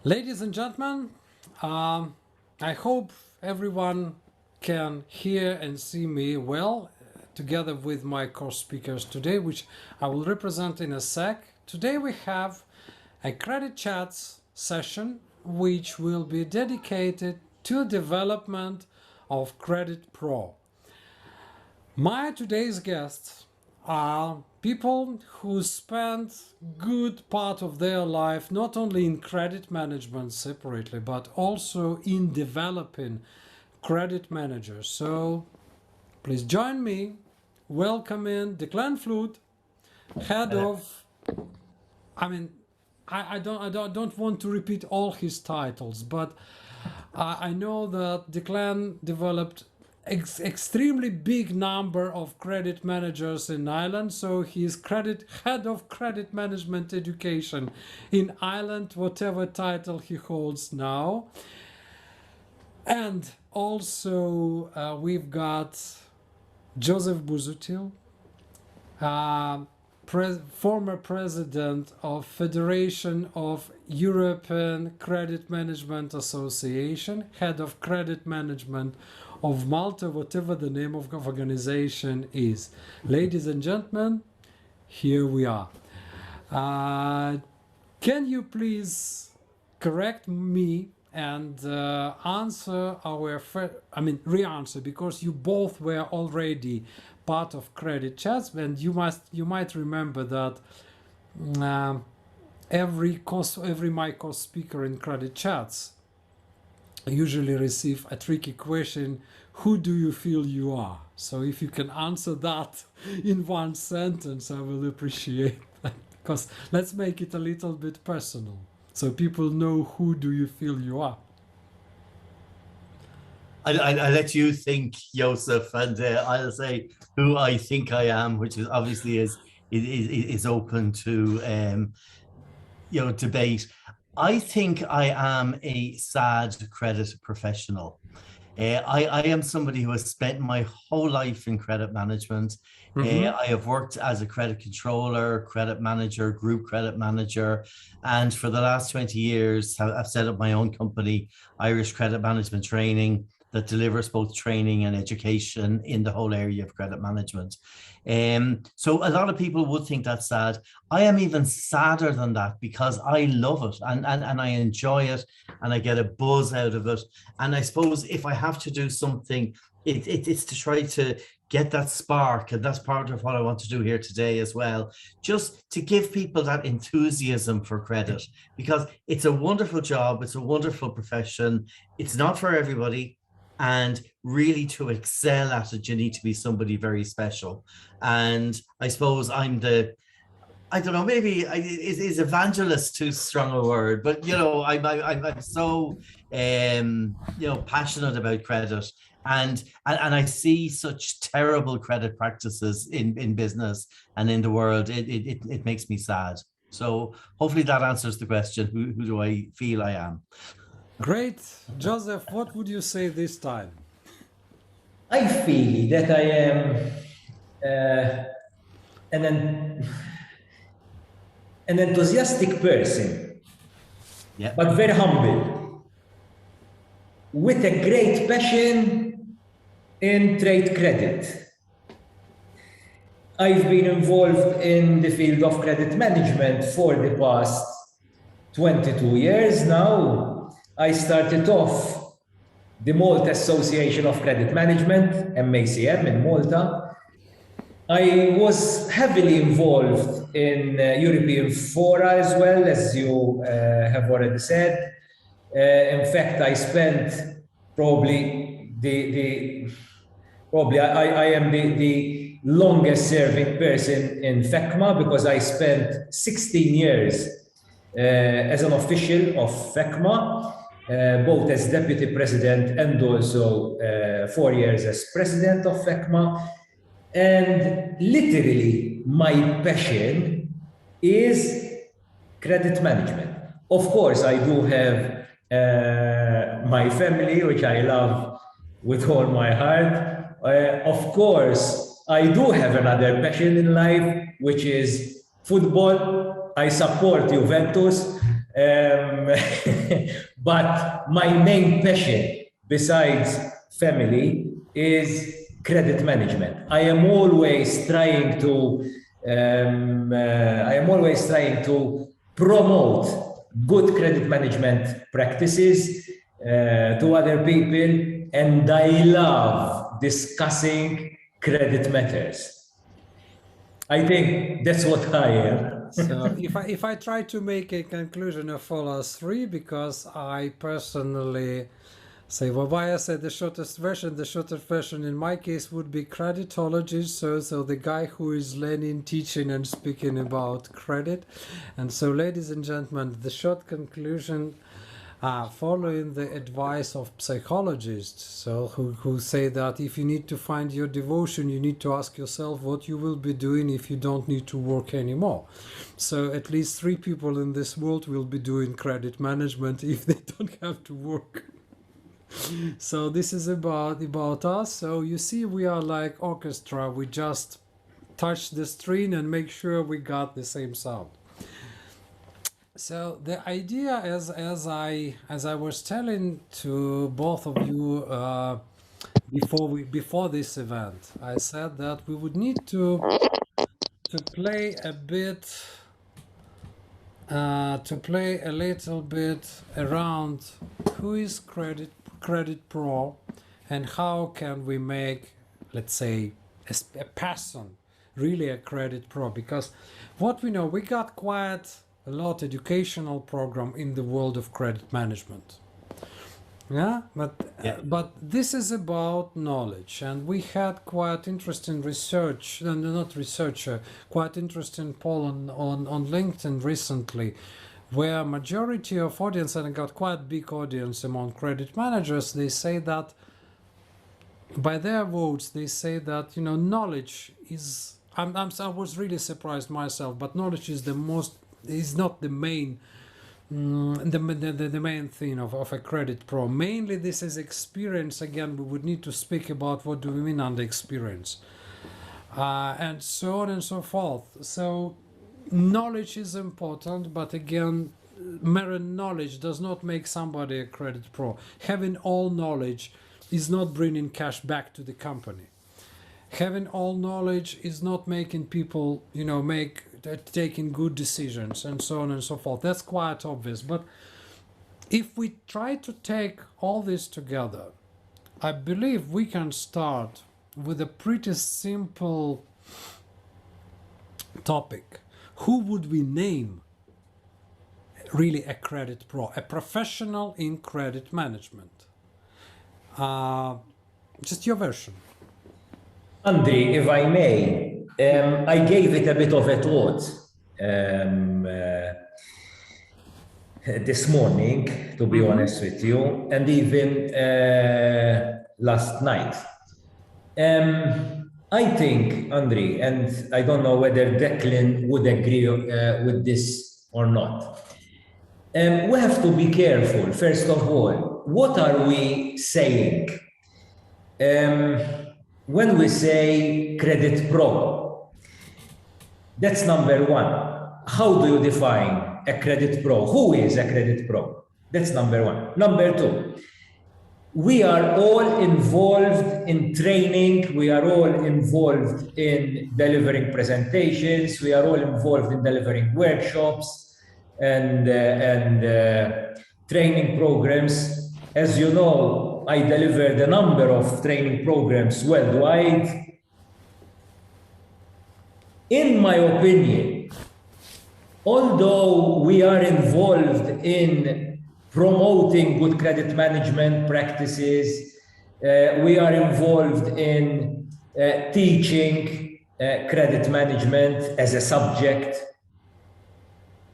Ladies and gentlemen, I hope everyone can hear and see me well, together with my co-speakers today, which I will represent in a sec. Today we have a credit chats session, which will be dedicated to development of Credit Pro. My today's guests are people who spend good part of their life not only in credit management separately, but also in developing credit managers. So please join me welcoming Declan Flute, head of, I don't want to repeat all his titles, but I know that Declan developed extremely big number of credit managers in Ireland, so he's head of credit management education in Ireland, whatever title he holds now. And also we've got Josef Busuttil, former president of Federation of European Credit Management Association, head of credit management of Malta, whatever the name of organization is. Ladies and gentlemen, here we are. Can you please correct me and answer our re-answer, because you both were already part of credit chats, and you might remember that every my co-speaker in credit chats usually receive a tricky question: who do you feel you are? So if you can answer that in one sentence, I will appreciate that, because let's make it a little bit personal so people know who do you feel you are. I let you think, Josef, and I'll say who I think I am, which is obviously is open to debate. I think I am a sad credit professional. I am somebody who has spent my whole life in credit management. I have worked as a credit controller, credit manager, group credit manager, and for the last 20 years, I've set up my own company, Irish Credit Management Training, that delivers both training and education in the whole area of credit management. So a lot of people would think that's sad. I am even sadder than that, because I love it and I enjoy it, and I get a buzz out of it. And I suppose if I have to do something, it's to try to get that spark, and that's part of what I want to do here today as well, just to give people that enthusiasm for credit, because it's a wonderful job, it's a wonderful profession, it's not for everybody. And really, to excel at it, you need to be somebody very special. And I suppose I'm I don't know, maybe is evangelist too strong a word, but I'm so passionate about credit, and I see such terrible credit practices in business and in the world. It makes me sad. So hopefully that answers the question: who do I feel I am? Great. Joseph, what would you say this time? I feel that I am an enthusiastic person, but very humble, with a great passion in trade credit. I've been involved in the field of credit management for the past 22 years now. I started off the Malta Association of Credit Management, MACM, in Malta. I was heavily involved in European fora as well, as you have already said. In fact, I spent probably I am the longest serving person in FECMA, because I spent 16 years as an official of FECMA, both as deputy president and also 4 years as president of FECMA. And literally, my passion is credit management. Of course, I do have my family, which I love with all my heart. Of course, I do have another passion in life, which is football. I support Juventus. But my main passion, besides family, is credit management. I am always trying to promote good credit management practices to other people, and I love discussing credit matters. I think that's what I am. So if I try to make a conclusion of all us three, because I personally say, well, why I said the shortest version in my case would be creditologist. So the guy who is learning, teaching, and speaking about credit. And so, ladies and gentlemen, the short conclusion, following the advice of psychologists, so who say that if you need to find your devotion, you need to ask yourself what you will be doing if you don't need to work anymore. So at least 3 people in this world will be doing credit management if they don't have to work. So this is about us. So you see, we are like orchestra. We just touch the string and make sure we got the same sound. So the idea, as I was telling to both of you before this event, I said that we would need to play a bit, to play a little bit around who is credit pro, and how can we make, let's say, a person really a credit pro. Because what we know, we got quite a lot educational program in the world of credit management. Yeah, but this is about knowledge, and we had quite interesting research, not research, quite interesting poll on LinkedIn recently, where majority of audience, and I got quite big audience among credit managers, they say that by their votes, they say that, you know, knowledge is, I was really surprised myself, but knowledge is not the main the main thing of a credit pro. Mainly this is experience. Again, we would need to speak about what do we mean under experience, and so on and so forth. So knowledge is important, but again, mere knowledge does not make somebody a credit pro. Having all knowledge is not bringing cash back to the company. Having all knowledge is not making people, you know, taking good decisions and so on and so forth. That's quite obvious. But if we try to take all this together, I believe we can start with a pretty simple topic. Who would we name really a credit pro, a professional in credit management? Just your version. Andri, if I may, I gave it a bit of a thought this morning, to be honest with you, and even last night. I think, Andri, and I don't know whether Declan would agree with this or not. We have to be careful, first of all. What are we saying? When we say credit pro, that's number one. How do you define a credit pro? Who is a credit pro? That's number one. Number two, we are all involved in training. We are all involved in delivering presentations. We are all involved in delivering workshops and training programs. As you know, I delivered a number of training programs worldwide. In my opinion, although we are involved in promoting good credit management practices, we are involved in teaching credit management as a subject,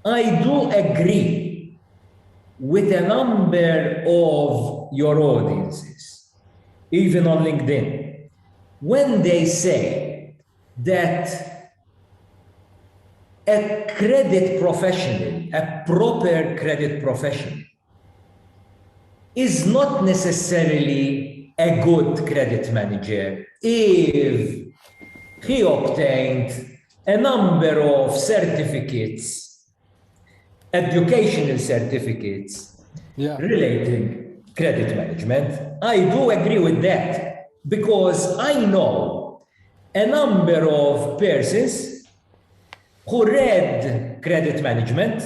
I do agree with a number of your audiences, even on LinkedIn, when they say that a credit professional, a proper credit professional, is not necessarily a good credit manager if he obtained a number of certificates educational certificates Yeah. relating credit management. I do agree with that because I know a number of persons who read credit management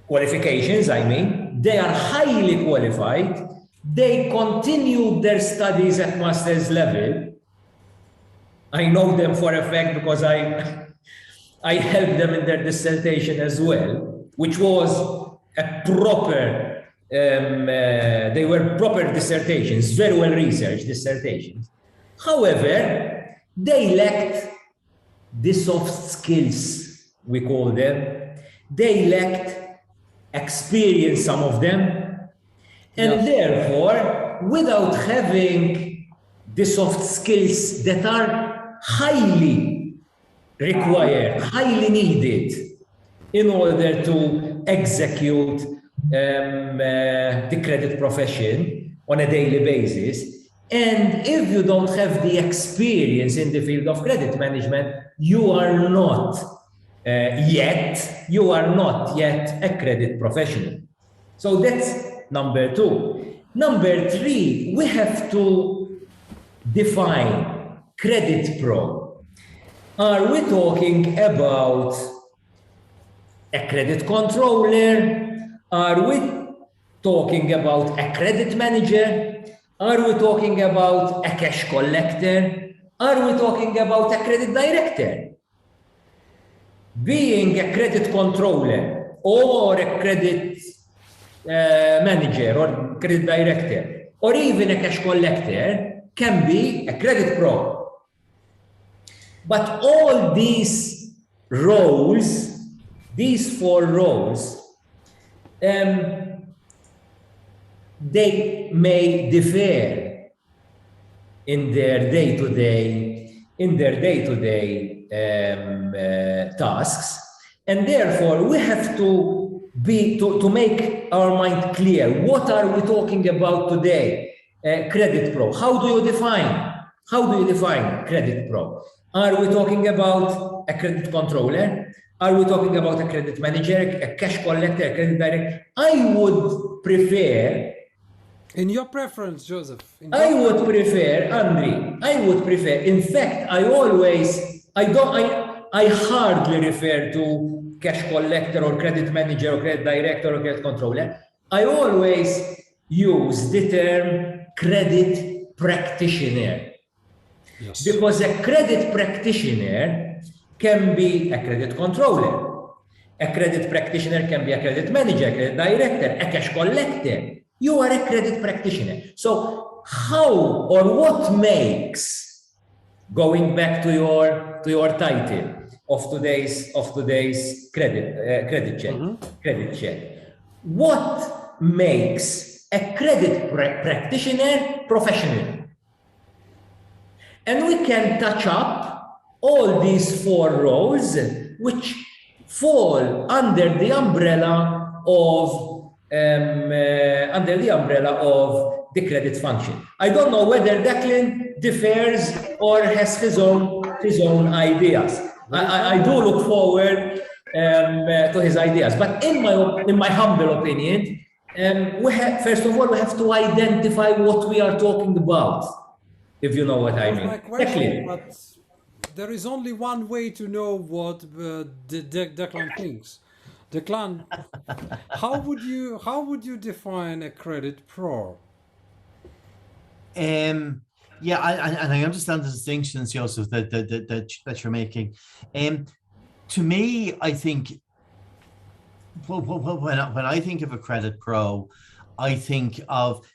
qualifications, I mean, they are highly qualified. They continued their studies at master's level. I know them for a fact because I helped them in their dissertation as well, which was a proper, they were proper dissertations, very well researched dissertations. However, they lacked the soft skills, we call them. They lacked experience, some of them, and therefore, without having the soft skills that are highly required, highly needed in order to execute the credit profession on a daily basis. And if you don't have the experience in the field of credit management, you are not yet a credit professional. So that's number two. Number three, we have to define credit pro. Are we talking about a credit controller? Are we talking about a credit manager? Are we talking about a cash collector? Are we talking about a credit director? Being a credit controller or a credit manager or credit director or even a cash collector can be a credit pro. But all these roles, these four roles, they may differ in their day-to-day tasks, and therefore we have to make our mind clear. What are we talking about today? Credit pro. How do you define credit pro? Are we talking about a credit controller? Are we talking about a credit manager, a cash collector, a credit director? I would prefer. In your preference, Joseph. I would prefer, in fact, I hardly refer to cash collector or credit manager or credit director or credit controller. I always use the term credit practitioner. Yes. Because a credit practitioner can be a credit controller. A credit practitioner can be a credit manager, a credit director, a cash collector. You are a credit practitioner. So how or what makes, going back to your title of today's credit check, what makes a credit practitioner professional? And we can touch up all these four roles which fall under the umbrella of the credit function. I don't know whether Declan differs or has his own ideas. I do look forward to his ideas, but in my humble opinion, first of all we have to identify what we are talking about, if you know what I mean. My question, but there is only one way to know what Declan thinks. Declan, how would you define a credit pro? Yeah, I understand the distinctions, Josef, that you're making. To me, I think when I think of a credit pro, I think of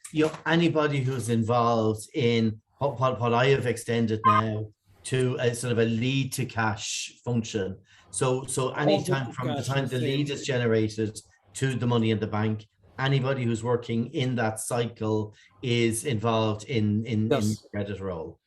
anybody who's involved in what I have extended now to a sort of a lead to cash function. So anytime from the time the lead is generated to the money in the bank, anybody who's working in that cycle is involved in the credit role.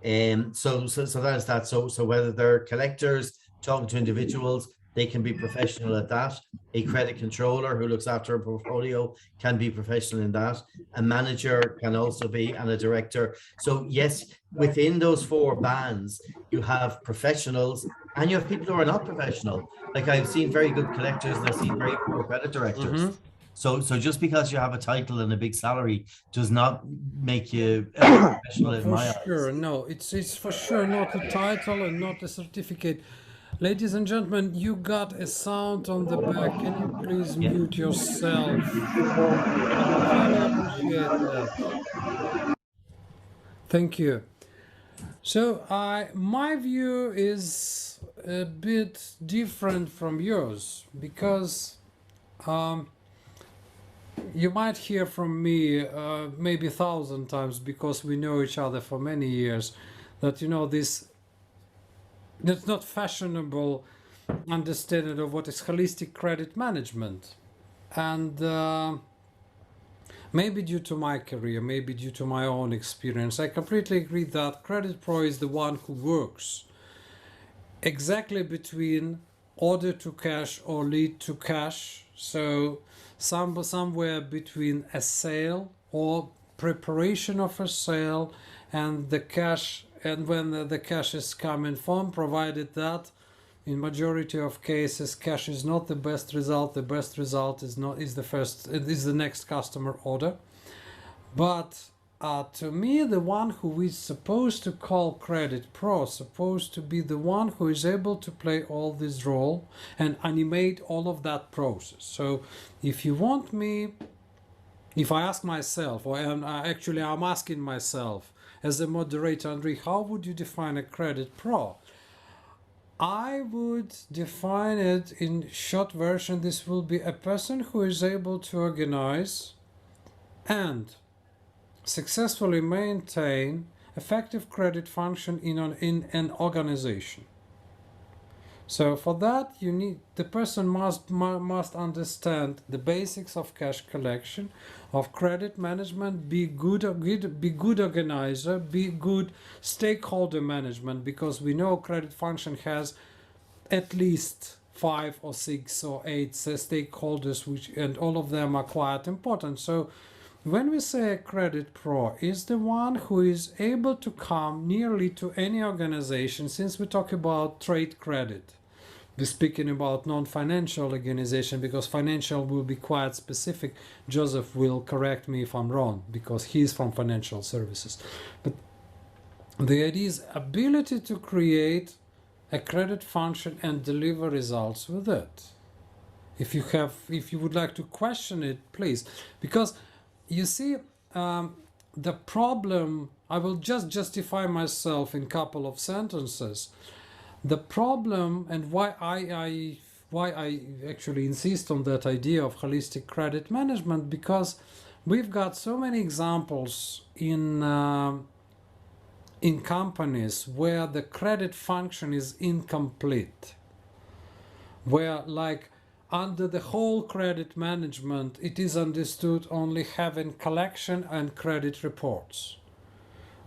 So that is that. So whether they're collectors talking to individuals, they can be professional at that. A credit controller who looks after a portfolio can be professional in that. A manager can also be, and a director. So yes, within those four bands, you have professionals and you have people who are not professional. Like I've seen very good collectors and I've seen very poor credit directors. So just because you have a title and a big salary does not make you a professional in my eyes. For sure, no, it's for sure not a title and not a certificate. Ladies and gentlemen, you got a sound on the back. Can you please mute yourself? I really appreciate that. Thank you. So my view is a bit different from yours because you might hear from me maybe 1,000 times because we know each other for many years that that's not fashionable understanding of what is holistic credit management. And maybe due to my career, maybe due to my own experience, I completely agree that credit pro is the one who works exactly between order to cash or lead to cash. So somewhere between a sale or preparation of a sale and the cash, and when the cash is coming from, provided that in majority of cases cash is not the best result. The best result is the next customer order. But to me, the one who is supposed to call credit pro, supposed to be the one who is able to play all this role and animate all of that process. So if you want me, if I ask myself, or I'm asking myself as a moderator, Andrei, how would you define a credit pro? I would define it in short version. This will be a person who is able to organize and successfully maintain effective credit function in an organization. So for that, the person must understand the basics of cash collection, of credit management, be good organizer, be good stakeholder management, because we know credit function has at least 5 or 6 or 8 stakeholders, and all of them are quite important. So when we say a credit pro is the one who is able to come nearly to any organization, since we talk about trade credit, we're speaking about non-financial organization, because financial will be quite specific. Joseph will correct me if I'm wrong, because he's from financial services. But the idea is ability to create a credit function and deliver results with it. If you would like to question it, please, because you see, the problem, I will just justify myself in a couple of sentences. The problem, and why I actually insist on that idea of holistic credit management, because we've got so many examples in companies where the credit function is incomplete, where like under the whole credit management, it is understood only having collection and credit reports,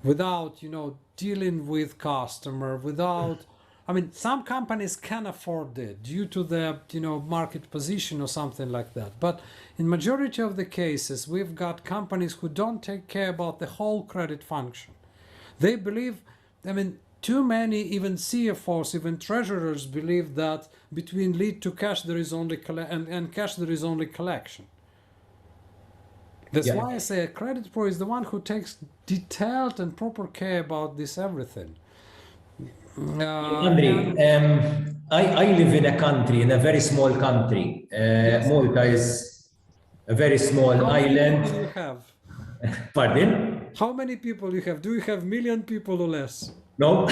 without dealing with customer, without. I mean, some companies can afford it due to their market position or something like that. But in majority of the cases, we've got companies who don't take care about the whole credit function. They believe, too many, even CFOs, even treasurers believe that between lead to cash there is only and cash there is only collection. That's why I say a credit pro is the one who takes detailed and proper care about this everything. Andrei, I live in a country, in a very small country. Malta is a very small island. How many people do you have? Pardon? How many people you have? Do you have million people or less? No.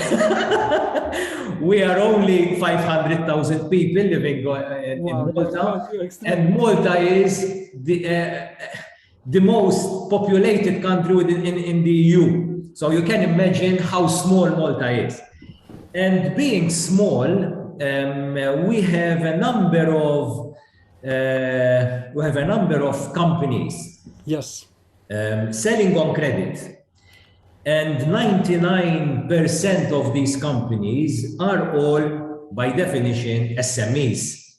We are only 500,000 people living in Malta. And Malta is the most populated country in the EU. So you can imagine how small Malta is. And being small, we have a number of companies. Yes. Selling on credit, and 99% of these companies are all by definition, SMEs.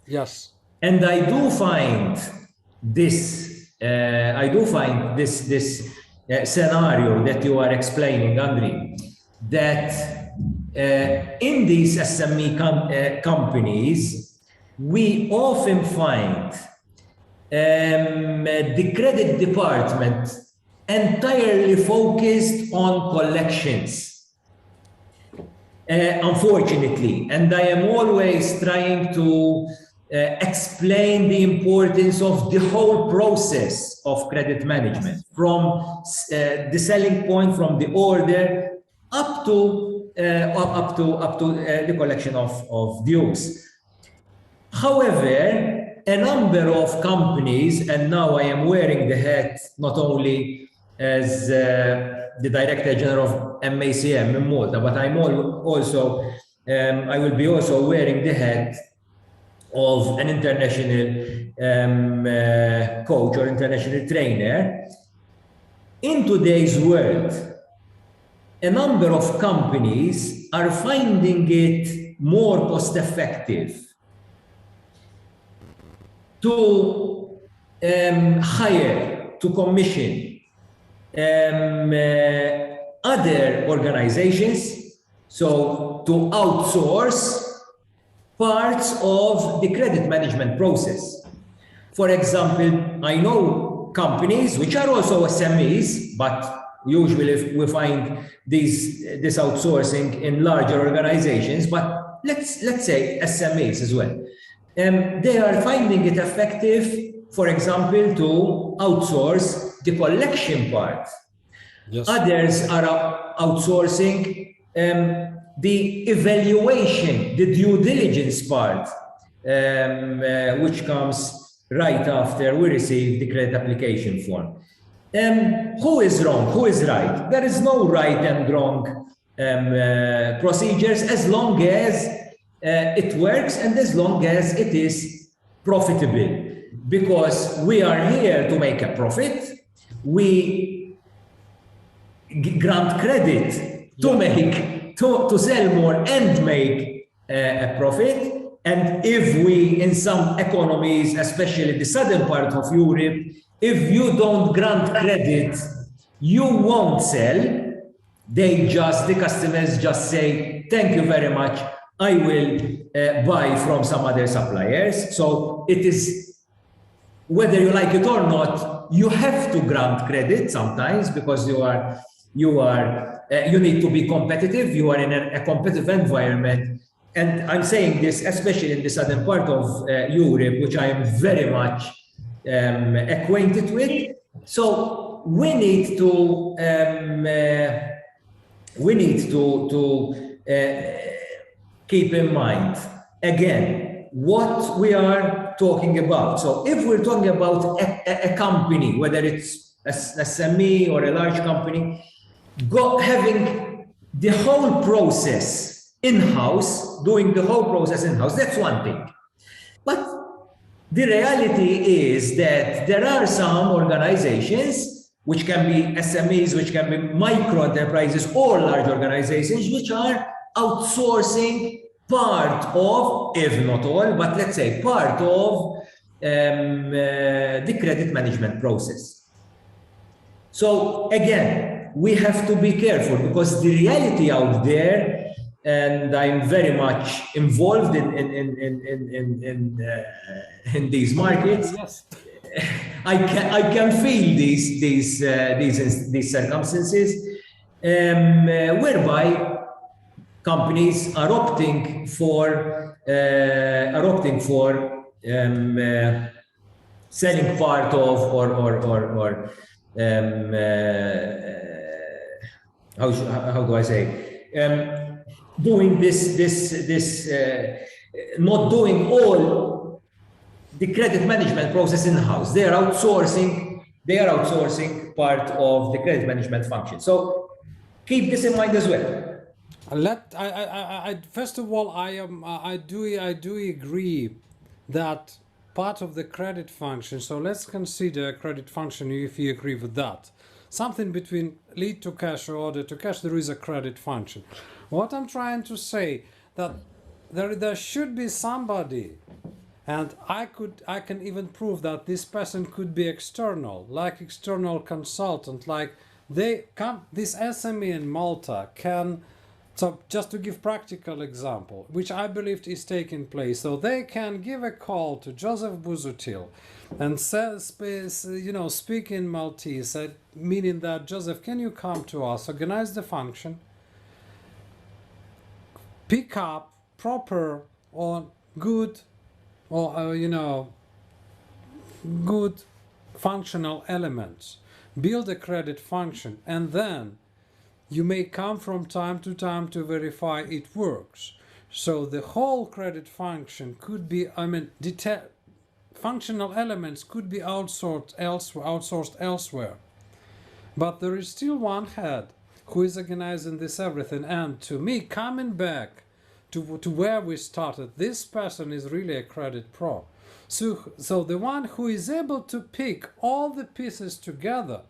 Yes. And I do find this scenario that you are explaining, Andri, that in these SME companies, we often find the credit department entirely focused on collections. Unfortunately, and I am always trying to explain the importance of the whole process of credit management, from the selling point, from the order up to the collection of dues. However, a number of companies, and now I am wearing the hat not only as the Director General of MACM in Malta, but I'm also, I will be also wearing the hat of an international coach or international trainer. In today's world, a number of companies are finding it more cost effective to hire, to commission other organizations, so to outsource parts of the credit management process. For example, I know companies which are also SMEs, but usually we find this outsourcing in larger organizations, but let's say SMEs as well. They are finding it effective, for example, to outsource the collection part. Yes. Others are outsourcing the evaluation, the due diligence part, which comes right after we receive the credit application form. Who is wrong? Who is right? There is no right and wrong procedures as long as it works and as long as it is profitable. Because we are here to make a profit. We grant credit to sell more and make a profit. And if we, in some economies, especially the southern part of Europe, if you don't grant credit, you won't sell. The customers just say, thank you very much, I will buy from some other suppliers. So it is, whether you like it or not, you have to grant credit sometimes because you need to be competitive. You are in a competitive environment. And I'm saying this, especially in the southern part of Europe, which I am very much acquainted with. So we need to keep in mind, again, what we are talking about. So if we're talking about a company, whether it's a SME or a large company, having the whole process in-house, doing the whole process in-house, that's one thing. But the reality is that there are some organizations, which can be SMEs, which can be micro enterprises or large organizations, which are outsourcing part of, if not all, but let's say part of the credit management process. So again, we have to be careful because the reality out there, and I'm very much involved in these markets. Yes. I can feel these circumstances whereby companies are opting for selling part of or how do I say, doing this not doing all the credit management process in-house. They are outsourcing part of the credit management function. So keep this in mind as well. First of all, I do agree that part of the credit function. So let's consider credit function if you agree with that. Something between lead to cash or order to cash, there is a credit function. What I'm trying to say that there should be somebody, and I can even prove that this person could be external, like external consultant, like they come, this SME in Malta can, so just to give practical example, which I believe is taking place, so they can give a call to Josef Busuttil and speak in Maltese, meaning that, Joseph, can you come to us, organize the function, pick up proper or good or good functional elements, build a credit function, and then you may come from time to time to verify it works. So the whole credit function could be, functional elements could be outsourced elsewhere. But there is still one head who is organizing this everything. And to me, coming back to where we started, this person is really a credit pro. So the one who is able to pick all the pieces together,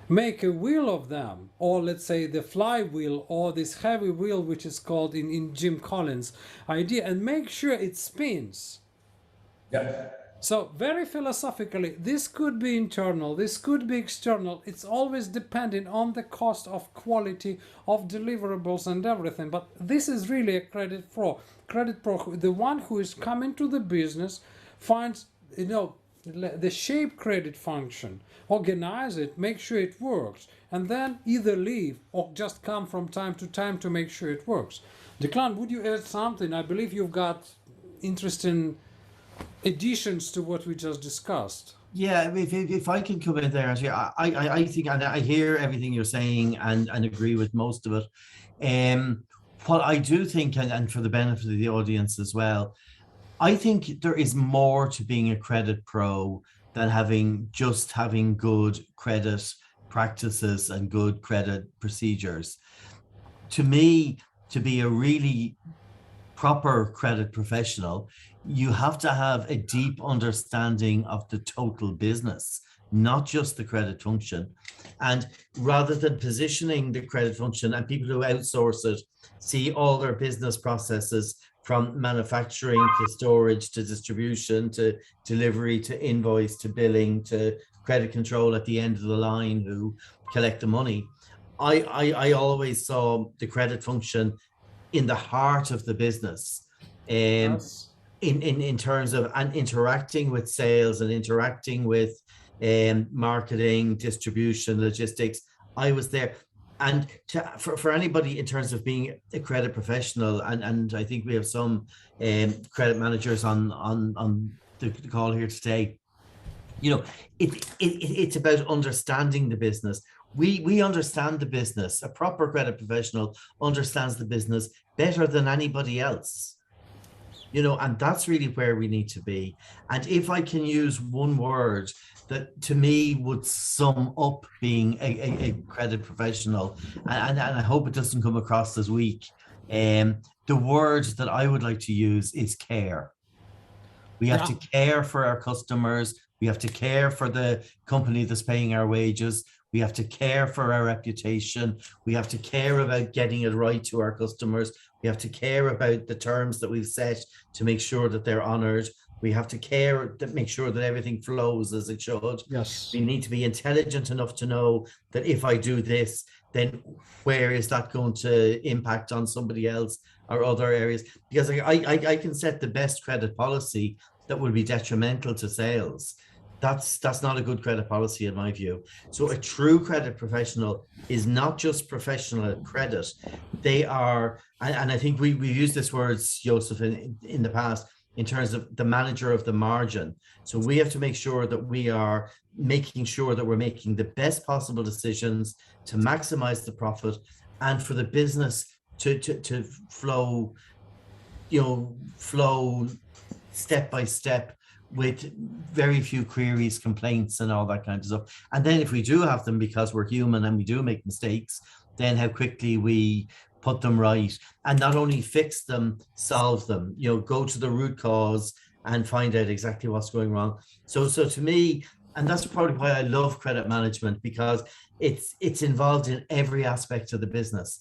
make a wheel of them, or let's say the flywheel, or this heavy wheel which is called in Jim Collins' idea, and make sure it spins. Yeah. So very philosophically, this could be internal, this could be external. It's always depending on the cost of quality of deliverables and everything. But this is really a credit pro. Credit pro, the one who is coming to the business, finds, the shape credit function, organize it, make sure it works, and then either leave or just come from time to time to make sure it works. Declan, would you add something? I believe you've got interesting additions to what we just discussed. Yeah, if I can come in there, actually, I think, and I hear everything you're saying and agree with most of it. What I do think, and for the benefit of the audience as well, I think there is more to being a credit pro than having good credit practices and good credit procedures. To me, to be a really proper credit professional, you have to have a deep understanding of the total business, not just the credit function. And rather than positioning the credit function, and people who outsource it see all their business processes from manufacturing to storage to distribution to delivery to invoice to billing to credit control at the end of the line who collect the money. I always saw the credit function in the heart of the business, Yes. in terms of and interacting with sales and interacting with marketing, distribution, logistics. I was there. And for anybody in terms of being a credit professional, and I think we have some credit managers on the call here today, it's about understanding the business. We understand the business. A proper credit professional understands the business better than anybody else. And that's really where we need to be. And if I can use one word that to me would sum up being a credit professional, and I hope it doesn't come across as weak, the word that I would like to use is care. We have to care for our customers. We have to care for the company that's paying our wages. We have to care for our reputation. We have to care about getting it right to our customers. We have to care about the terms that we've set to make sure that they're honored. We have to care to make sure that everything flows as it should. Yes. We need to be intelligent enough to know that if I do this, then where is that going to impact on somebody else or other areas? Because I can set the best credit policy that will be detrimental to sales. That's not a good credit policy in my view. So a true credit professional is not just professional at credit. They are, and I think we've used this word, Josef, in the past, in terms of the manager of the margin. So we have to make sure that we are making sure that we're making the best possible decisions to maximize the profit and for the business to flow, flow step by step with very few queries, complaints, and all that kind of stuff. And then if we do have them, because we're human and we do make mistakes, then how quickly we put them right, and not only fix them, solve them, go to the root cause and find out exactly what's going wrong. So to me, and that's probably why I love credit management, because it's involved in every aspect of the business.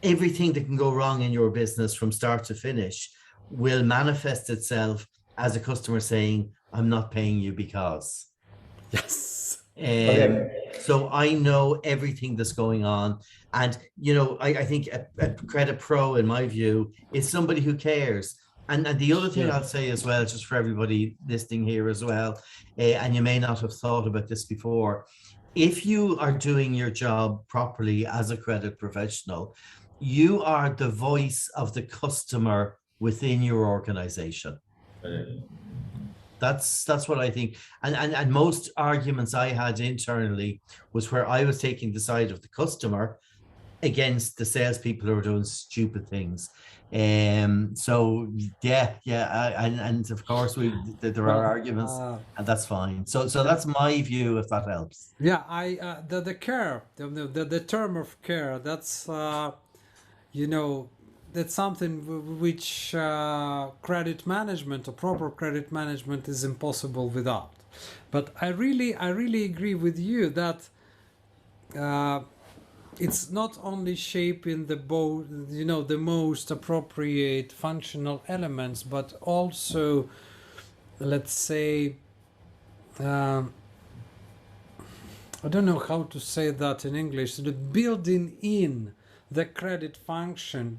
everything that can go wrong in your business from start to finish will manifest itself as a customer saying, I'm not paying you because. Yes. So I know everything that's going on. And, I think a credit pro, in my view, is somebody who cares. And the other thing I'll say as well, just for everybody listening here as well, and you may not have thought about this before, if you are doing your job properly as a credit professional, you are the voice of the customer within your organization. That's what I think. And most arguments I had internally was where I was taking the side of the customer against the salespeople who are doing stupid things. So and of course there are arguments, and that's fine. So that's my view, if that helps. Yeah, the care, the term of care, that's that's something which credit management or proper credit management is impossible without. But I really agree with you that it's not only shaping the most appropriate functional elements, but also, let's say, I don't know how to say that in English, the building in the credit function,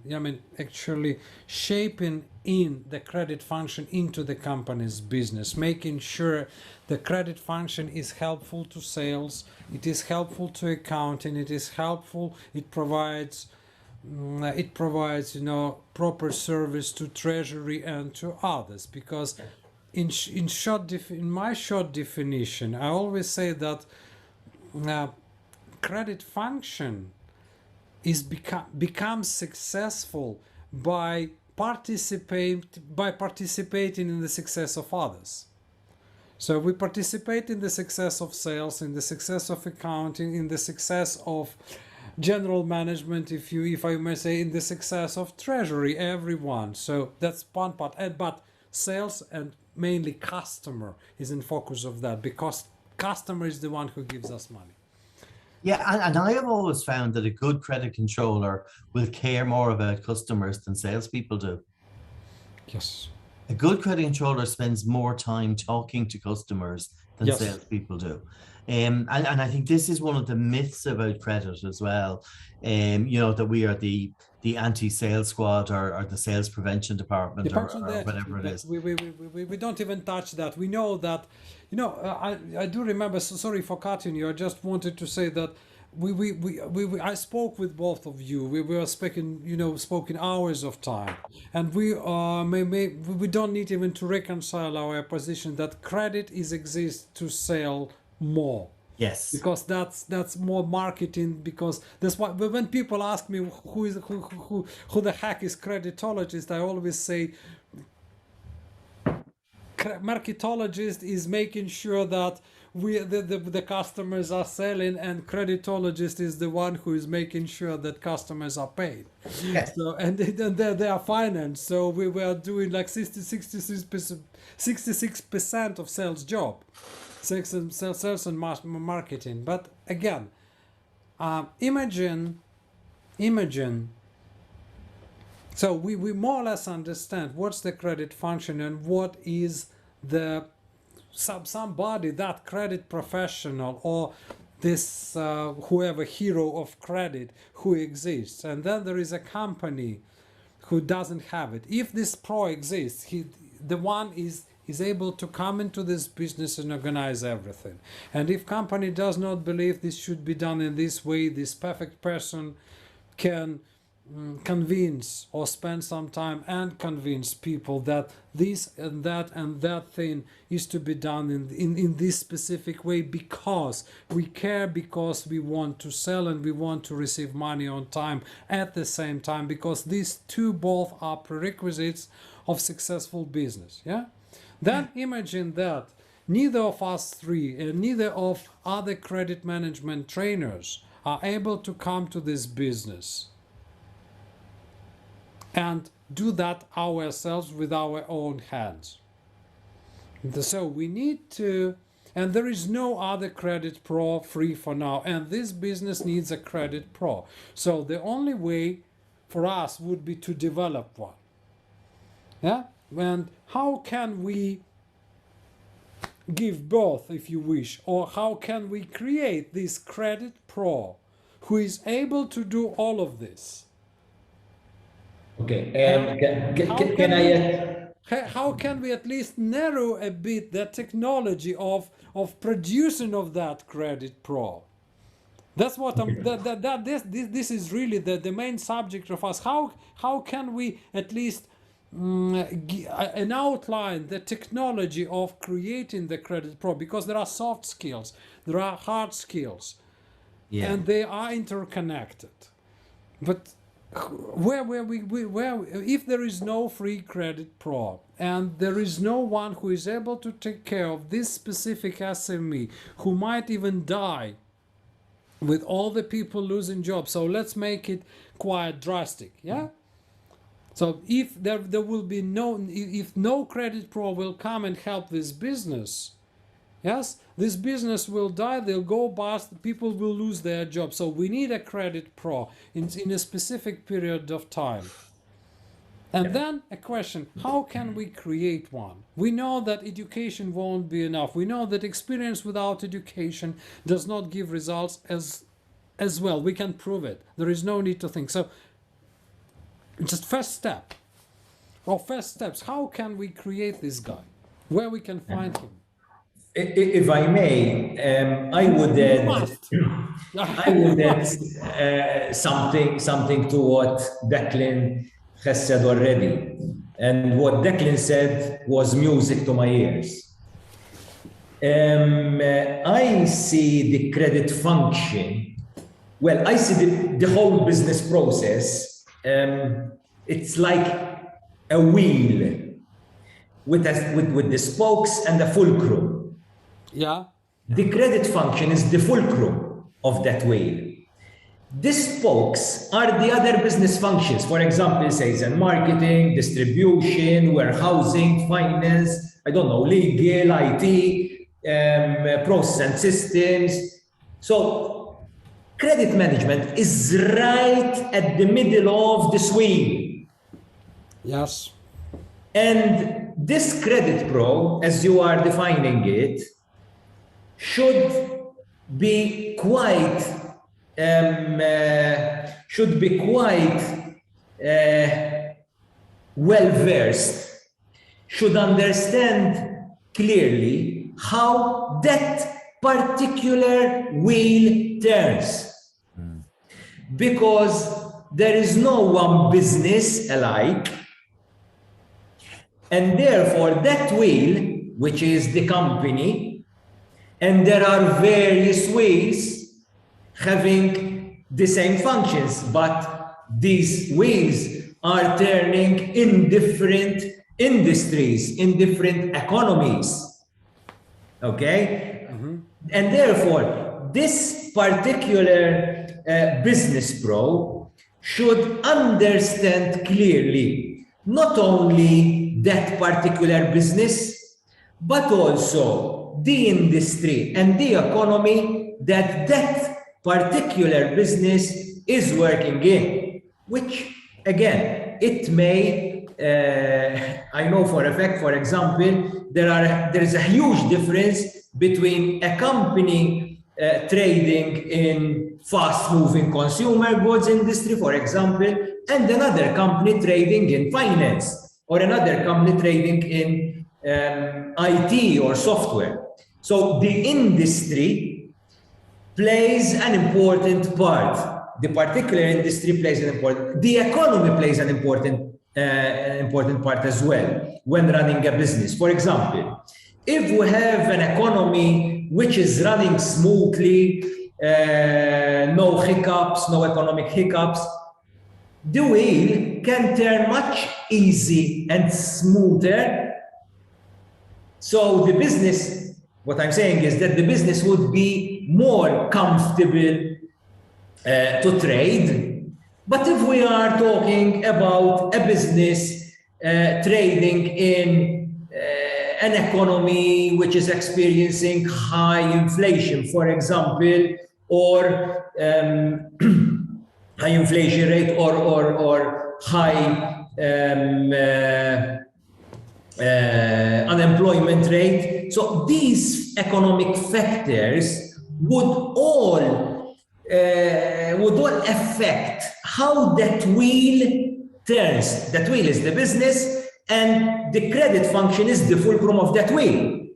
actually shaping in the credit function into the company's business, making sure the credit function is helpful to sales, it is helpful to accounting, it provides proper service to treasury and to others. Because in my short definition, I always say that credit function becomes successful by participating in the success of others. So we participate in the success of sales, in the success of accounting, in the success of general management, if I may say, in the success of treasury, everyone. So that's one part. But sales and mainly customer is in focus of that, because customer is the one who gives us money. Yeah, and I have always found that a good credit controller will care more about customers than salespeople do. Yes. A good credit controller spends more time talking to customers than salespeople do. And I think this is one of the myths about credit as well. That we are the anti-sales squad or the sales prevention department or whatever it is. We don't even touch that. We know that, I do remember, so sorry for cutting you. I just wanted to say that I spoke with both of you. We were spoken hours of time, and we don't need even to reconcile our position that credit exists to sell more. Yes, because that's more marketing. Because that's why when people ask me who the heck is creditologist, I always say marketologist is making sure that the customers are selling, and creditologist is the one who is making sure that customers are paid. Yes. So and they are financed. So we were doing like 66% of sales job. Sales and marketing. But again, imagine. So we more or less understand what's the credit function and what is the somebody, that credit professional or this whoever hero of credit who exists, and then there is a company who doesn't have it. If this pro exists, the one is able to come into this business and organize everything. And if company does not believe this should be done in this way, this perfect person can convince or spend some time and convince people that this and that thing is to be done in this specific way, because we care, because we want to sell and we want to receive money on time at the same time, because these two both are prerequisites of successful business. Then imagine that neither of us three and neither of other credit management trainers are able to come to this business and do that ourselves with our own hands. So we need to, and there is no other credit pro free for now, and this business needs a credit pro. So the only way for us would be to develop one. Yeah? And how can we give birth, if you wish, or how can we create this credit pro who is able to do all of this? Okay. How can we at least narrow a bit the technology of producing of that credit pro? That's what this is really the main subject of us. How can we at least an outline the technology of creating the credit pro, because there are soft skills, there are hard skills, and they are interconnected. But where if there is no free credit pro and there is no one who is able to take care of this specific SME who might even die with all the people losing jobs, so let's make it quite drastic, yeah? So if there will be if no credit pro will come and help this business, yes, this business will die, they'll go bust, people will lose their jobs. So we need a credit pro in a specific period of time. And then a question, how can we create one? We know that education won't be enough. We know that experience without education does not give results as well. We can prove it. There is no need to think. So just first steps, how can we create this guy? Where we can find him? If I may, I would add something to what Declan has said already. And what Declan said was music to my ears. I see the credit function. Well, I see the whole business process. It's like a wheel with the spokes and the fulcrum. Yeah. The credit function is the fulcrum of that wheel. The spokes are the other business functions. For example, sales and marketing, distribution, warehousing, finance, I don't know, legal, IT, process and systems. So credit management is right at the middle of this wheel. Yes. And this credit pro, as you are defining it, should be quite well versed, should understand clearly how that particular wheel turns. Because there is no one business alike, and therefore that wheel, which is the company, and there are various wheels having the same functions, but these wheels are turning in different industries, in different economies. Okay? And therefore, this particular business pro should understand clearly not only that particular business, but also the industry and the economy that particular business is working in, which again, it may, I know for a fact, for example, there is a huge difference between a company trading in fast-moving consumer goods industry, for example, and another company trading in finance, or another company trading in IT or software. So the industry plays an important part. The particular industry plays an important, the economy plays an important part as well when running a business. For example, if we have an economy which is running smoothly, no hiccups, no economic hiccups, the wheel can turn much easy and smoother. So the business, what I'm saying is that the business would be more comfortable to trade. But if we are talking about a business trading in an economy which is experiencing high inflation, for example, or high inflation rate or high unemployment rate. So these economic factors would all affect how that wheel turns. That wheel is the business, and the credit function is the fulcrum of that wheel.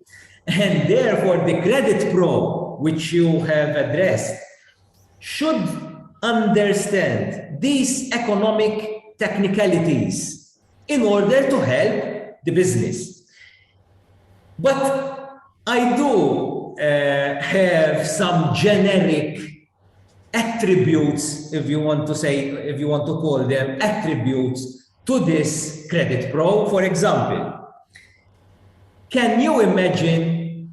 And therefore, the credit pro, which you have addressed, should understand these economic technicalities in order to help the business. But I do have some generic attributes, if you want to call them attributes, to this credit pro. For example, can you imagine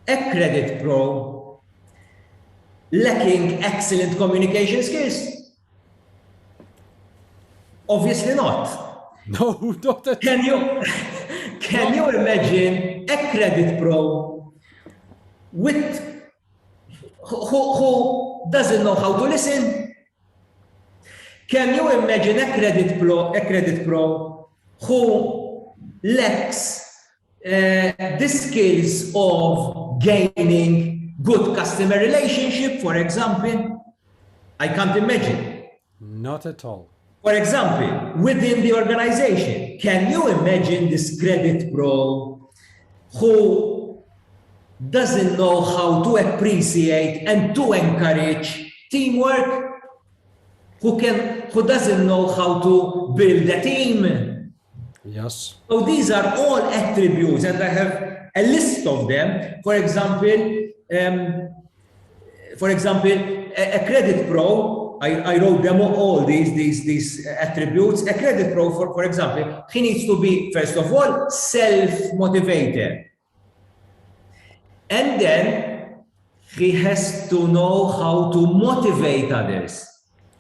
a credit pro lacking excellent communication skills? Obviously not. No, not at Can you imagine a credit pro who doesn't know how to listen? Can you imagine a credit pro who lacks the skills of gaining good customer relationship, for example? I can't imagine. Not at all. For example, within the organization, can you imagine this credit pro who doesn't know how to appreciate and to encourage teamwork? Who doesn't know how to build a team? Yes. So these are all attributes, and I have a list of them. For example, a credit pro, I wrote them all these attributes. A credit pro, for example, he needs to be, first of all, self-motivated. And then he has to know how to motivate others.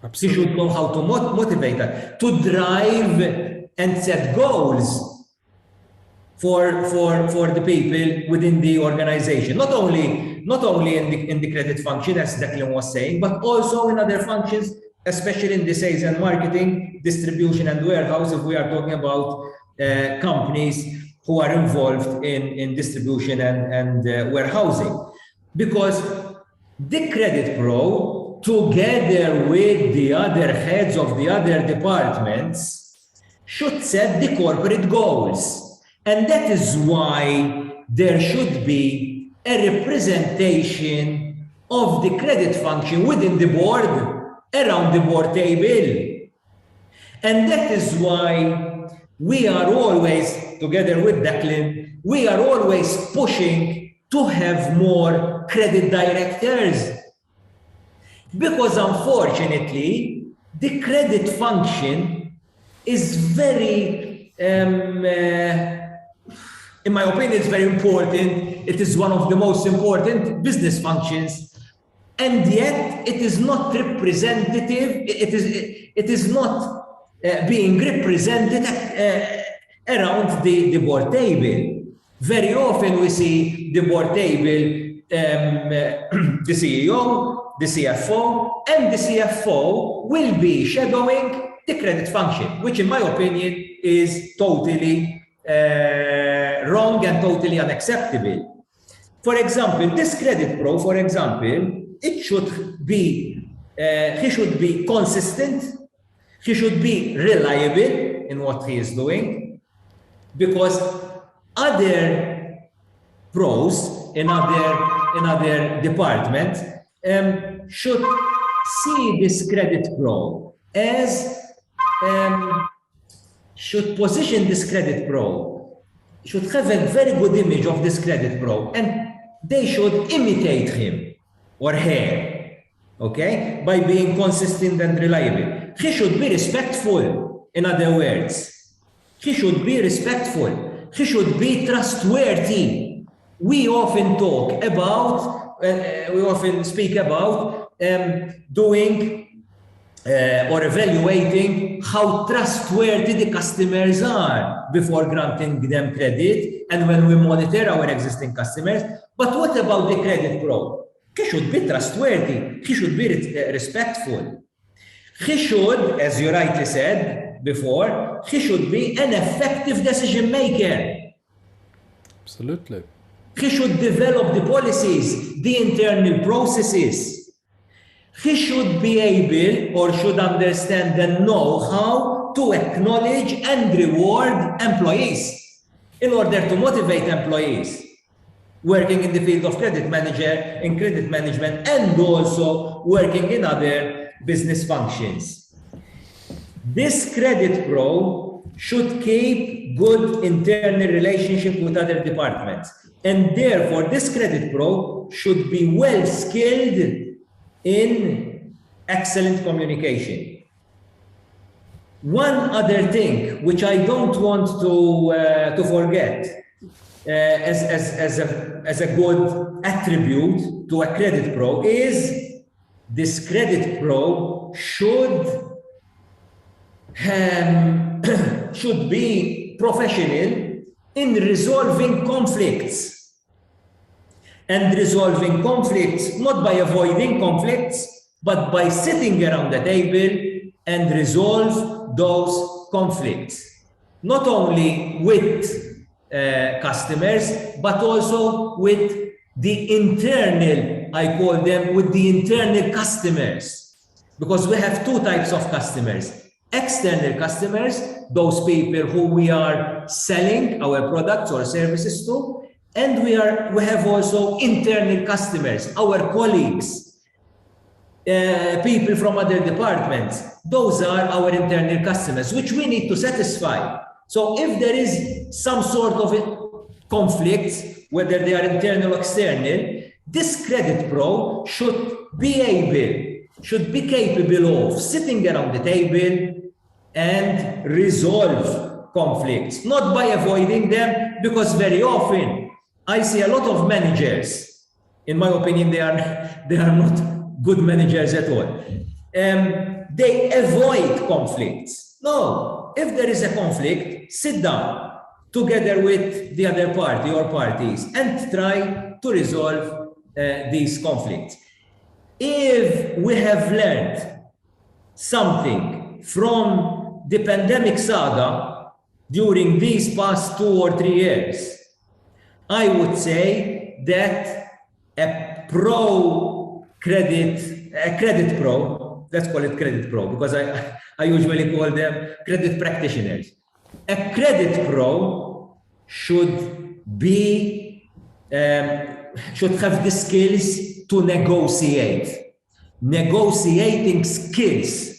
Absolutely. He should know how to motivate others, to drive and set goals for the people within the organization. Not only in the credit function, as Declan was saying, but also in other functions, especially in the sales and marketing, distribution and warehouse, if we are talking about companies who are involved in distribution and warehousing. Because the credit pro, together with the other heads of the other departments, should set the corporate goals. And that is why there should be a representation of the credit function within the board, around the board table. And that is why we are always, together with Declan, we are always pushing to have more credit directors. Because unfortunately, the credit function is very, in my opinion, it's very important. It is one of the most important business functions, and yet it is not representative. It is not being represented around the board table. Very often we see the board table, the CEO, the CFO, and the CFO will be shadowing the credit function, which in my opinion is totally wrong and totally unacceptable. For example, this credit pro, for example, he should be consistent, he should be reliable in what he is doing, because other pros in other departments should see this credit pro as should position this credit pro, should have a very good image of this credit pro, and they should imitate him or her, okay, by being consistent and reliable. He should be respectful, in other words. He should be respectful. He should be trustworthy. We often speak about doing or evaluating how trustworthy the customers are before granting them credit, and when we monitor our existing customers. But what about the credit pro? He should be trustworthy. He should be respectful. He should, as you rightly said before, he should be an effective decision maker. Absolutely. He should develop the policies, the internal processes. He should be able or should understand and know how to acknowledge and reward employees in order to motivate employees working in the field of credit management, and also working in other business functions. This credit pro should keep good internal relationship with other departments. And therefore, this credit pro should be well skilled in excellent communication. One other thing which I don't want to forget as a good attribute to a credit pro is this credit pro should be professional in resolving conflicts. And resolving conflicts not by avoiding conflicts, but by sitting around the table and resolve those conflicts. Not only with customers, but also with the internal, I call them, with the internal customers. Because we have two types of customers. External customers, those people who we are selling our products or services to, and we have also internal customers, our colleagues, people from other departments. Those are our internal customers, which we need to satisfy. So if there is some sort of conflict, whether they are internal or external, this credit pro should be capable of sitting around the table and resolve conflicts, not by avoiding them, because very often I see a lot of managers, in my opinion, they are not good managers at all. They avoid conflicts. No, if there is a conflict, sit down together with the other party or parties and try to resolve these conflicts. If we have learned something from the pandemic saga during these past 2 or 3 years, I would say that a credit pro, let's call it credit pro, because I usually call them credit practitioners. A credit pro should have the skills to negotiate. Negotiating skills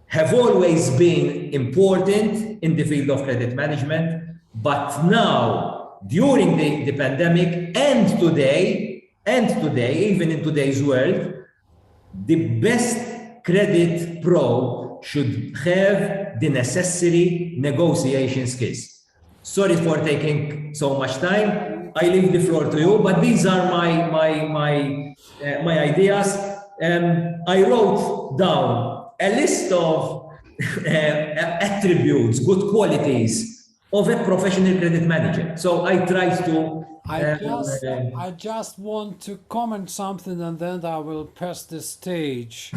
have always been important in the field of credit management, but now, during the pandemic and today, even in today's world, the best credit pro should have the necessary negotiation skills. Sorry for taking so much time. I leave the floor to you, but these are my ideas. I wrote down a list of attributes, good qualities of a professional credit manager. So I tried to. I just want to comment something, and then I will pass the stage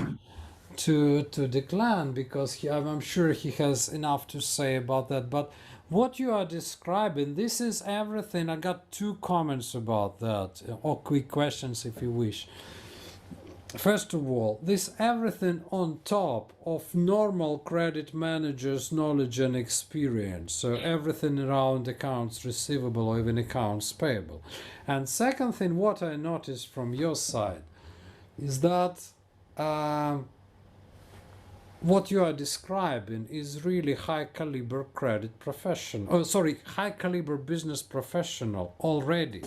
to Declan, because I'm sure he has enough to say about that. But what you are describing, this is everything. I got 2 comments about that, or quick questions if you wish. First of all, this everything on top of normal credit manager's knowledge and experience. So everything around accounts receivable or even accounts payable. And second thing, what I noticed from your side is that what you are describing is really high caliber credit professional. High caliber business professional already.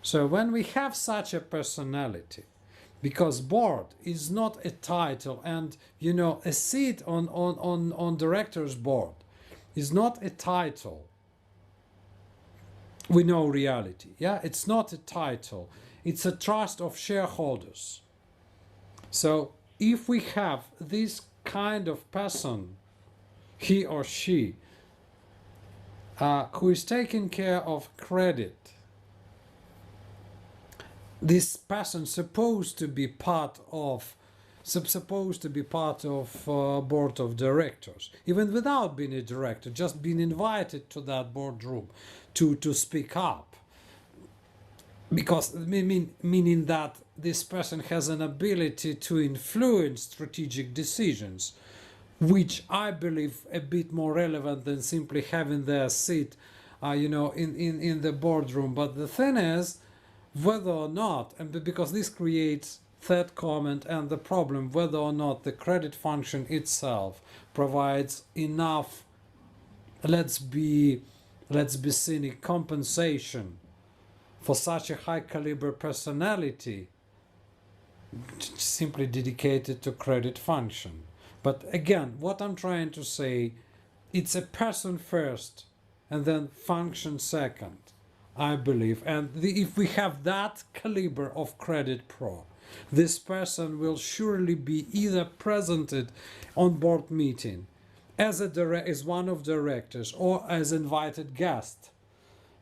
So when we have such a personality, because board is not a title, and a seat on director's board is not a title. We know reality. Yeah, it's not a title. It's a trust of shareholders. So if we have this kind of person, he or she, who is taking care of credit, this person supposed to be part of supposed to be part of board of directors, even without being a director, just being invited to that boardroom to speak up, because meaning that this person has an ability to influence strategic decisions, which I believe a bit more relevant than simply having their seat, in the boardroom. But the thing is, whether or not, and because this creates third comment and the problem, whether or not the credit function itself provides enough, let's be cynic, compensation for such a high caliber personality simply dedicated to credit function. But again, what I'm trying to say, it's a person first and then function second, I believe. And if we have that caliber of credit pro, this person will surely be either presented on board meeting as one of directors or as invited guest.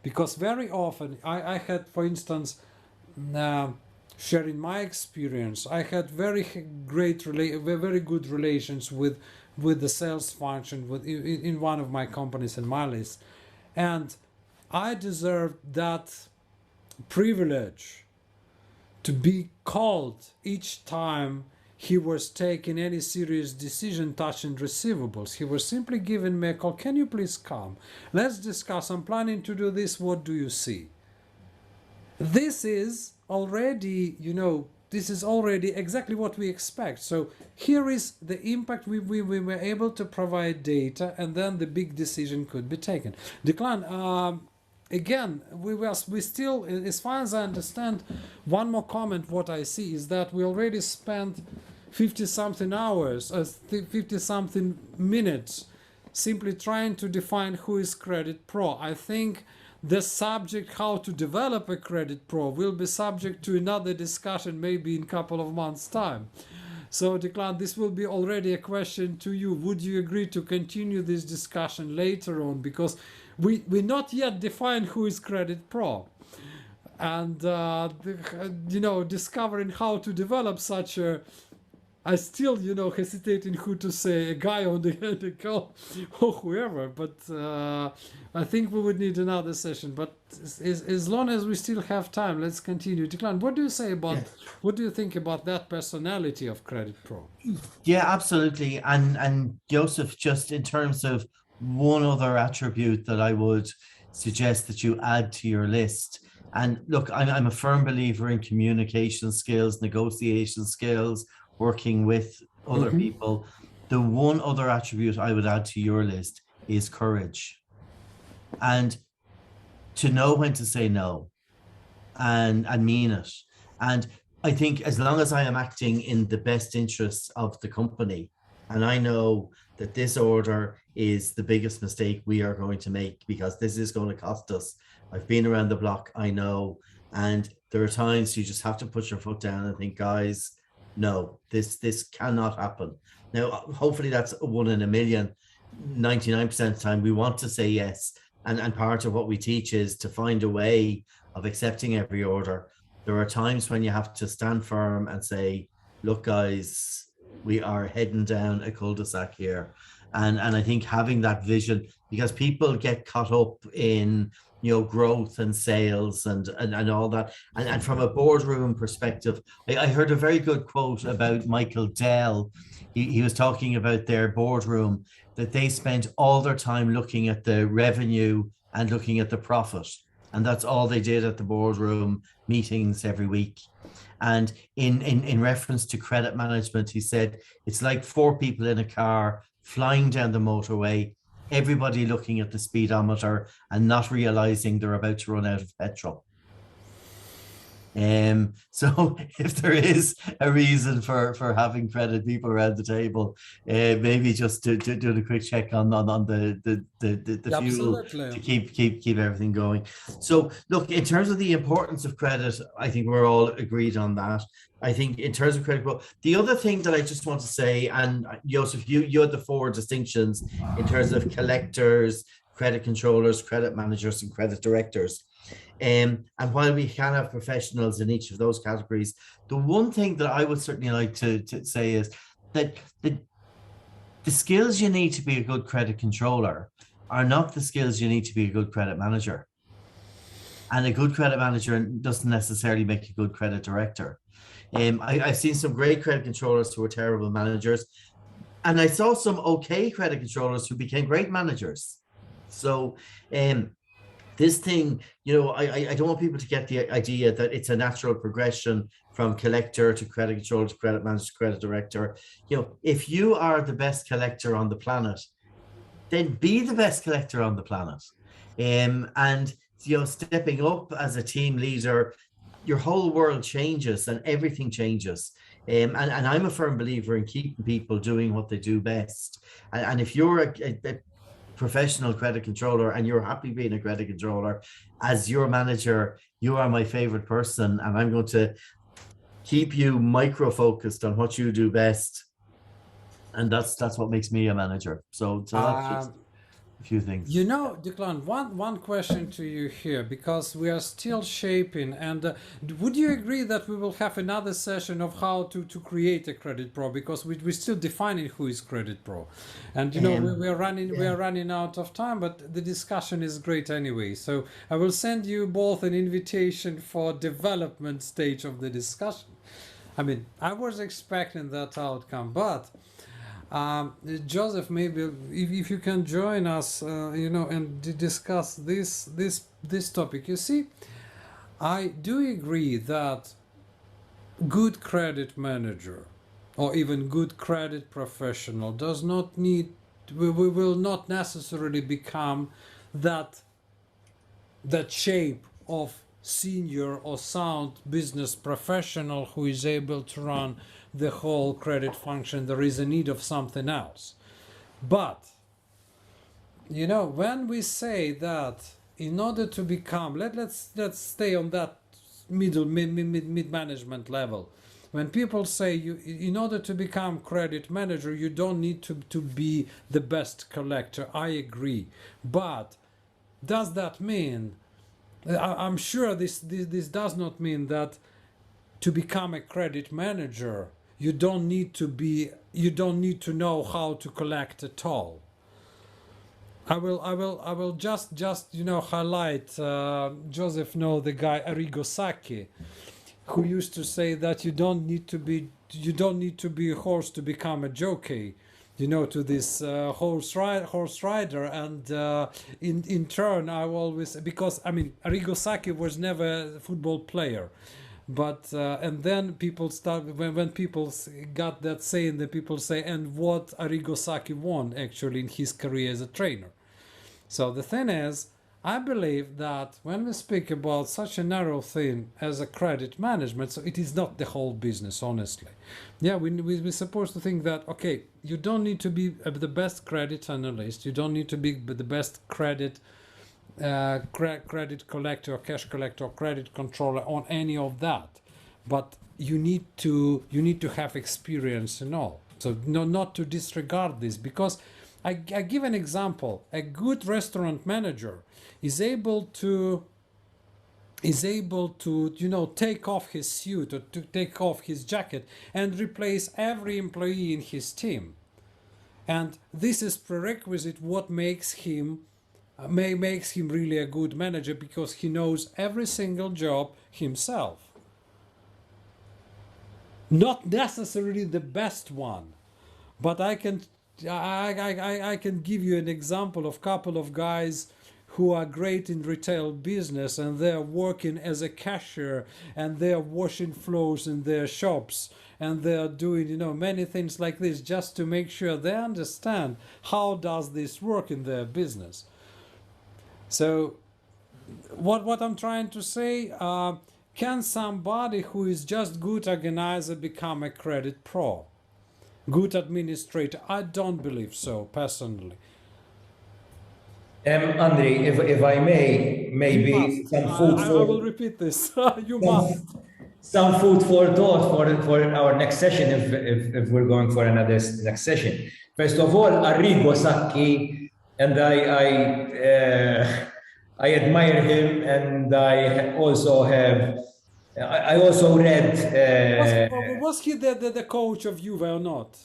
Because very often I had, for instance, sharing my experience, I had very good relations with the sales function in one of my companies in my list, and I deserved that privilege to be called each time he was taking any serious decision touching receivables. He was simply giving me a call. Can you please come? Let's discuss. I'm planning to do this. What do you see? This is already, this is already exactly what we expect. So here is the impact. We were able to provide data, and then the big decision could be taken. Declan, again, we still, as far as I understand, one more comment. What I see is that we already spent 50-something hours, 50-something minutes, simply trying to define who is credit pro. I think the subject, how to develop a credit pro, will be subject to another discussion maybe in a couple of months' time. So, Declan, this will be already a question to you. Would you agree to continue this discussion later on? Because we not yet defined who is credit pro. And, discovering how to develop such a, I still, hesitate in who to say, a guy on the girl or whoever. But I think we would need another session. But as long as we still have time, let's continue. Declan, what do you say about, what do you think about that personality of Credit Pro? Yeah, absolutely. And Josef, just in terms of one other attribute that I would suggest that you add to your list. And look, I'm a firm believer in communication skills, negotiation skills, working with other people. The one other attribute I would add to your list is courage, and to know when to say no and mean it. And I think as long as I am acting in the best interests of the company, and I know that this order is the biggest mistake we are going to make because this is going to cost us. I've been around the block, I know, and there are times you just have to put your foot down and think, guys, no, this cannot happen. Now, hopefully that's a 1 in a million. 99% of the time we want to say yes. And part of what we teach is to find a way of accepting every order. There are times when you have to stand firm and say, look, guys, we are heading down a cul-de-sac here. And I think having that vision, because people get caught up in growth and sales and all that. And from a boardroom perspective, I heard a very good quote about Michael Dell. He was talking about their boardroom, that they spent all their time looking at the revenue and looking at the profit. And that's all they did at the boardroom meetings every week. And in reference to credit management, he said, it's like 4 people in a car flying down the motorway, everybody looking at the speedometer and not realizing they're about to run out of petrol. So if there is a reason for having credit people around the table, maybe just to do a quick check on the fuel to keep everything going. So look, in terms of the importance of credit, I think we're all agreed on that. I think in terms of credit, the other thing that I just want to say, and Josef, you had the 4 distinctions in terms of collectors, credit controllers, credit managers, and credit directors. And while we can have professionals in each of those categories, the one thing that I would certainly like to say is that the skills you need to be a good credit controller are not the skills you need to be a good credit manager. And a good credit manager doesn't necessarily make a good credit director. I've seen some great credit controllers who were terrible managers, and I saw some okay credit controllers who became great managers. So this thing, I don't want people to get the idea that it's a natural progression from collector to credit controller to credit manager to credit director. If you are the best collector on the planet, then be the best collector on the planet. And stepping up as a team leader, your whole world changes and everything changes. And I'm a firm believer in keeping people doing what they do best. And if you're a professional credit controller and you're happy being a credit controller, as your manager, you are my favorite person, and I'm going to keep you micro-focused on what you do best. And that's what makes me a manager. So that's just a few things. Declan, one question to you here, because we are still shaping, and would you agree that we will have another session of how to create a credit pro, because we're still defining who is credit pro, and we are running out of time, but the discussion is great anyway. So I will send you both an invitation for development stage of the discussion. I mean, I was expecting that outcome, but Joseph, maybe if you can join us, and discuss this topic. You see, I do agree that good credit manager or even good credit professional does not need, we will not necessarily become that shape of senior or sound business professional who is able to run the whole credit function. There is a need of something else. But when we say that in order to become, let's stay on that mid management level. When people say in order to become credit manager, you don't need to be the best collector, I agree. But does that mean, I'm sure this does not mean that to become a credit manager you don't need to know how to collect at all. I will just highlight Joseph the guy Arrigo Sacchi, who used to say that you don't need to be a horse to become a jockey, to this horse rider. And in turn I always, because Arrigo Sacchi was never a football player, but and then people start, when people got that saying, the people say, and what Arrigo Sacchi won actually in his career as a trainer. So the thing is, I believe that when we speak about such a narrow thing as a credit management, so it is not the whole business, honestly. Yeah, we're supposed to think that, okay, you don't need to be the best credit analyst, you don't need to be the best credit collector or cash collector or credit controller on any of that, but you need to have experience in all. So not to disregard this, because I give an example. A good restaurant manager is able to take off his suit or to take off his jacket and replace every employee in his team, and this is prerequisite what makes him really a good manager, because he knows every single job himself. Not necessarily the best one, but I can give you an example of a couple of guys who are great in retail business, and they're working as a cashier, and they're washing floors in their shops, and they're doing many things like this, just to make sure they understand how does this work in their business. So what I'm trying to say, can somebody who is just good organizer become a credit pro? Good administrator? I don't believe so, personally. Andrei, if I may, maybe some food I will repeat this. You must. Some food for thought for our next session, if we're going for another next session. First of all, Arrigo Sacchi, and I admire him, and I also have. I also read. Was he the coach of Juve or not?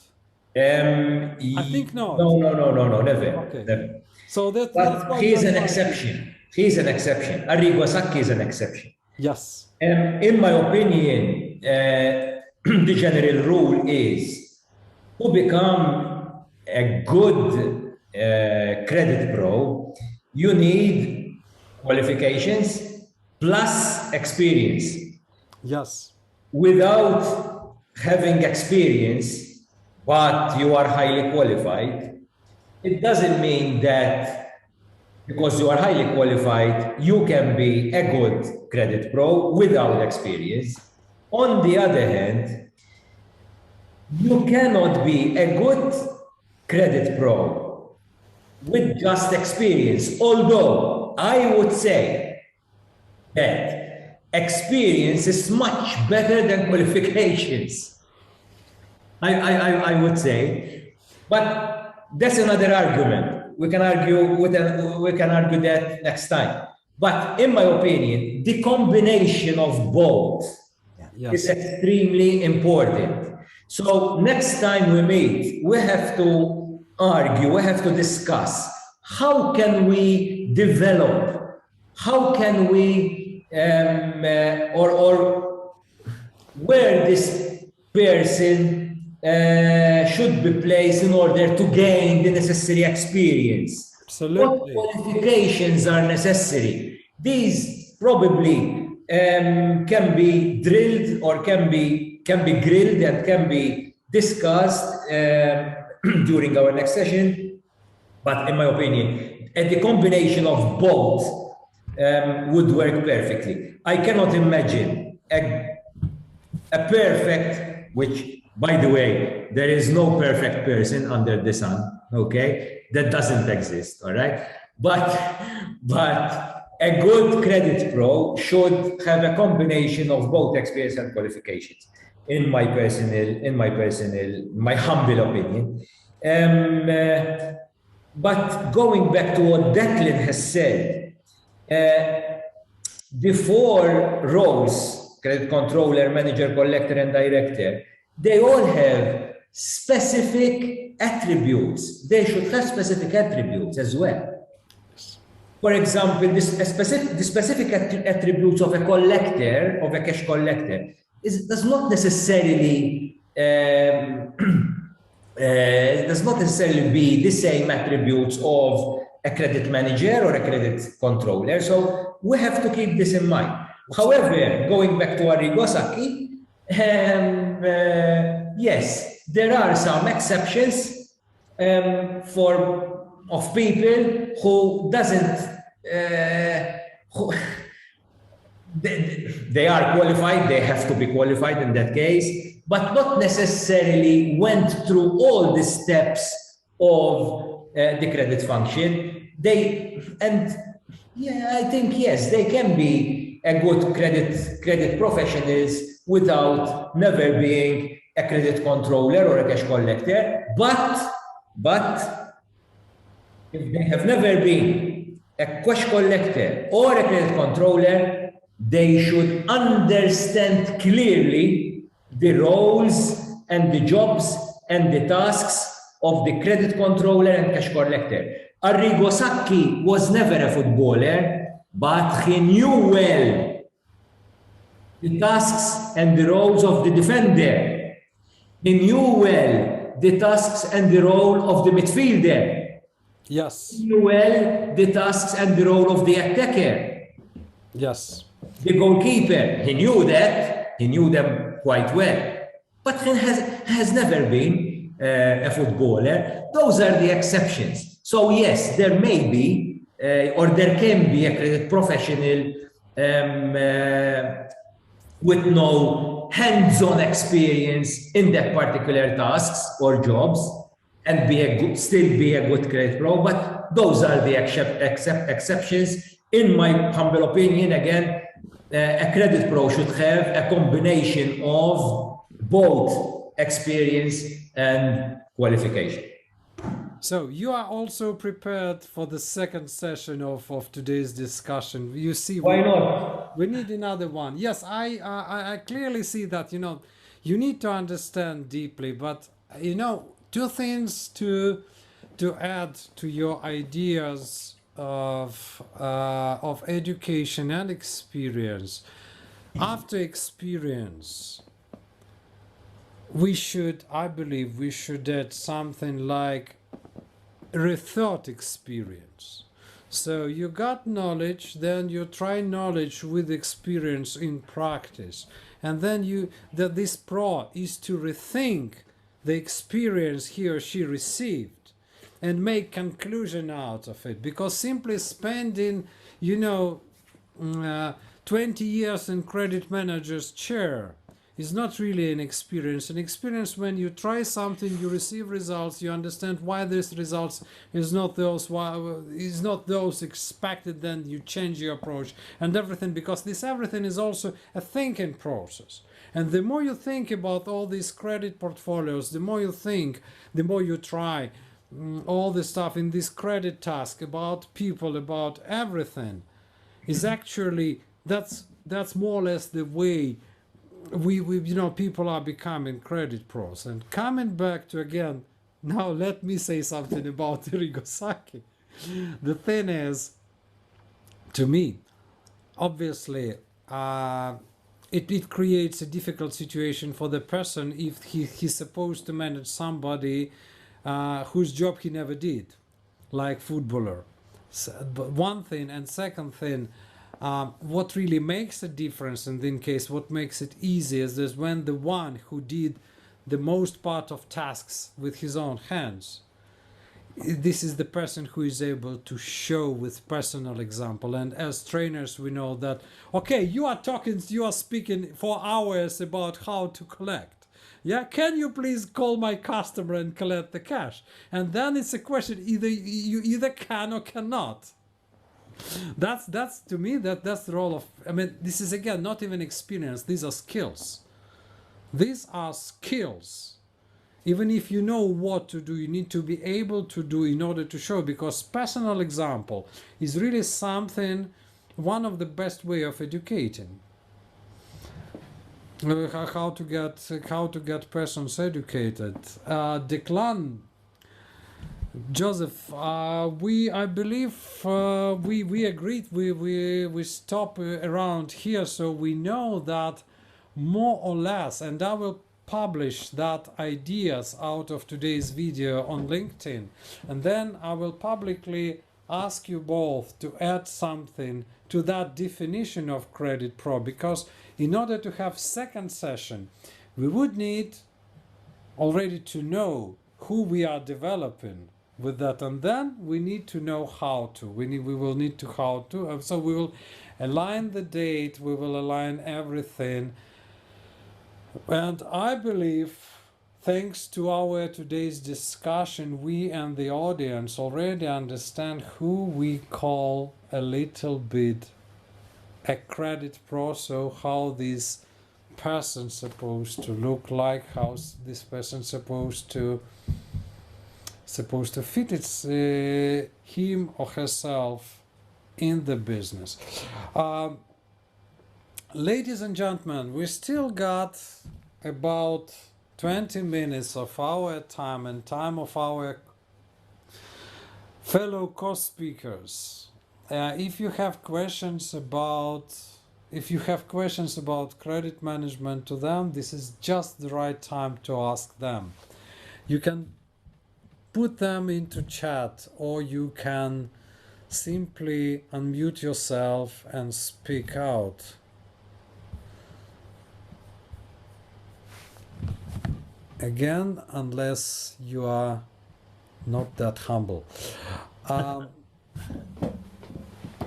I think not. No, never, Okay. never. So that's But why he you is an admire him. exception. He is an exception. Arrigo Sacchi is an exception. Yes. In my opinion, the general rule is to become a good credit pro, you need qualifications plus experience. Yes. Without having experience, but you are highly qualified, it doesn't mean that because you are highly qualified, you can be a good credit pro without experience. On the other hand, you cannot be a good credit pro with just experience. Although I would say that experience is much better than qualifications. I would say, but that's another argument. We can argue that next time. But in my opinion, the combination of both is Yes. extremely important. So next time we meet, we have to argue, we have to discuss how can we develop, how can we, or where this person should be placed in order to gain the necessary experience. Absolutely. What qualifications are necessary? These probably can be drilled or can be grilled and can be discussed during our next session. But in my opinion, the combination of both would work perfectly. I cannot imagine a perfect, which, by the way, there is no perfect person under the sun, okay? That doesn't exist, all right? But a good credit pro should have a combination of both experience and qualifications, my humble opinion. But going back to what Declan has said, the four roles, credit controller, manager, collector, and director, they all have specific attributes. They should have specific attributes as well. For example, the specific attributes of a collector, of a cash collector, does not necessarily be the same attributes of a credit manager or a credit controller. So we have to keep this in mind. However, going back to Arrigo Sacchi, yes, there are some exceptions of people who doesn't they are qualified, they have to be qualified in that case, but not necessarily went through all the steps of the credit function. I think yes, they can be a good credit professionals without never being a credit controller or a cash collector. But if they have never been a cash collector or a credit controller, they should understand clearly the roles and the jobs and the tasks of the credit controller and cash collector. Arrigo Sacchi was never a footballer, but he knew well the tasks and the roles of the defender. He knew well the tasks and the role of the midfielder. Yes. He knew well the tasks and the role of the attacker. Yes. The goalkeeper, he knew that. He knew them quite well. But he has never been a footballer. Those are the exceptions. So yes, there may be, or there can be a credit professional with no hands-on experience in that particular tasks or jobs and still be a good credit pro. But those are the exceptions. In my humble opinion, again, a credit pro should have a combination of both experience and qualification. So you are also prepared for the second session of today's discussion. You see, Why not? we need another one. Yes, I clearly see that, you need to understand deeply, but, two things to add to your ideas of education and experience. After experience, I believe we should add something like rethought experience. So you got knowledge, then you try knowledge with experience in practice, and then this pro is to rethink the experience he or she received and make conclusion out of it, because simply spending 20 years in credit manager's chair is not really an experience. An experience when you try something, you receive results, you understand why these results is not those expected, then you change your approach and everything, because this everything is also a thinking process. And the more you think about all these credit portfolios, the more you think, the more you try all the stuff in this credit task about people, about everything, is actually that's more or less the way we people are becoming credit pros. And coming back to, again, now let me say something about Rigosaki. The thing is, to me, obviously, it creates a difficult situation for the person if he's supposed to manage somebody whose job he never did, like footballer. So, but one thing, and second thing, what really makes a difference in this case, what makes it easy is when the one who did the most part of tasks with his own hands, this is the person who is able to show with personal example. And as trainers, we know that, okay, you are speaking for hours about how to collect. Yeah, can you please call my customer and collect the cash? And then it's a question, you either can or cannot. That's to me, that's the role of, this is, again, not even experience, these are skills. These are skills. Even if you know what to do, you need to be able to do in order to show, because personal example is really one of the best way of educating. How to get persons educated. Declan, Joseph, I believe we agreed, we stop around here, so we know that more or less, and I will publish that ideas out of today's video on LinkedIn, and then I will publicly ask you both to add something to that definition of credit pro, because in order to have second session, we would need already to know who we are developing with that, and then we need to know how to. We will need to how to. So we will align the date. We will align everything. And I believe, thanks to our today's discussion, we and the audience already understand who we call a little bit a credit pro. So how this person supposed to look like, how this person supposed to fit him or herself in the business. Ladies and gentlemen, we still got about 20 minutes of our time and time of our fellow co-speakers. If you have questions about credit management to them, this is just the right time to ask them. You can put them into chat, or you can simply unmute yourself and speak out. Again, unless you are not that humble.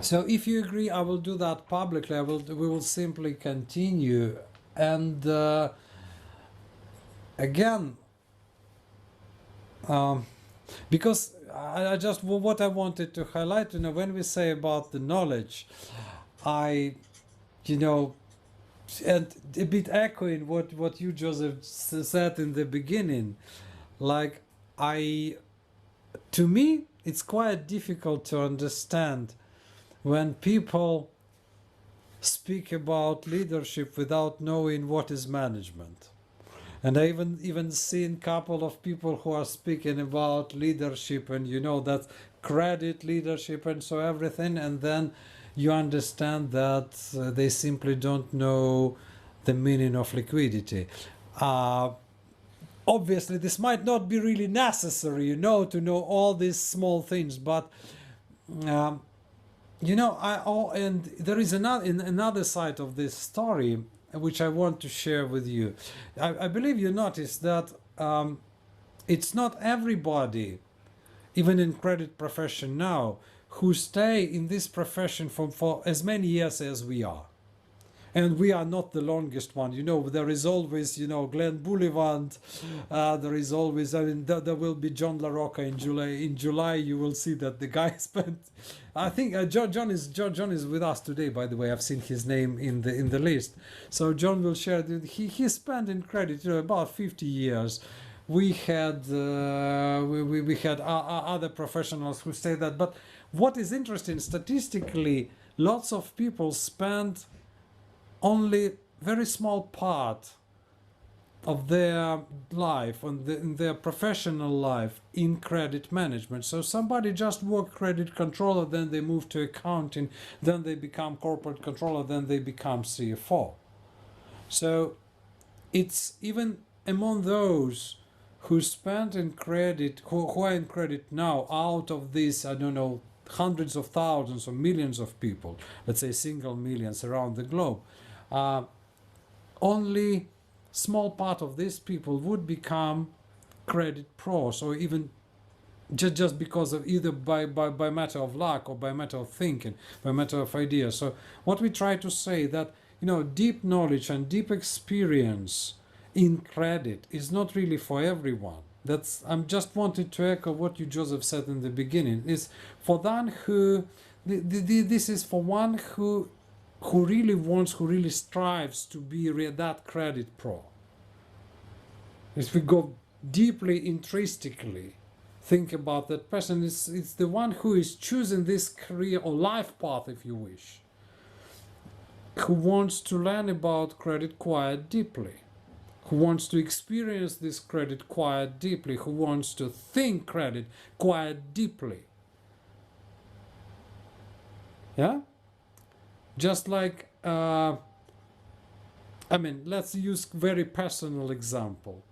So if you agree, I will do that publicly. We will simply continue. And again, because I just, what I wanted to highlight, when we say about the knowledge, and a bit echoing what you, Joseph, said in the beginning, like I to me, it's quite difficult to understand when people speak about leadership without knowing what is management. And I even seen a couple of people who are speaking about leadership, and that's credit leadership and so everything, and then you understand that they simply don't know the meaning of liquidity. Obviously, this might not be really necessary, to know all these small things, but and there is another side of this story which I want to share with you. I believe you noticed that it's not everybody, even in credit profession now, who stay in this profession for as many years as we are. And we are not the longest one. There is always, Glenn Boulevard. There is always, there will be John LaRocca in July. In July, you will see that the guy spent. I think John is with us today. By the way, I've seen his name in the list. So John will share that he spent in credit, about 50 years. We had we had other professionals who say that. But what is interesting, statistically, lots of people spend only very small part of their life, in their professional life, in credit management. So somebody just work credit controller, then they move to accounting, then they become corporate controller, then they become CFO. So it's even among those who spend in credit, who are in credit now, out of these, I don't know, hundreds of thousands or millions of people, let's say single millions around the globe, only small part of these people would become credit pros, or even just because of either by matter of luck or by matter of thinking, by matter of ideas. So what we try to say that deep knowledge and deep experience in credit is not really for everyone. I'm just wanted to echo what you, Joseph, said in the beginning. Is for one who this is for one who really wants, who really strives to be that credit pro. If we go deeply intrinsically, think about that person, it's the one who is choosing this career or life path, if you wish, who wants to learn about credit quite deeply, who wants to experience this credit quite deeply, who wants to think credit quite deeply. Yeah? Just like, let's use very personal example.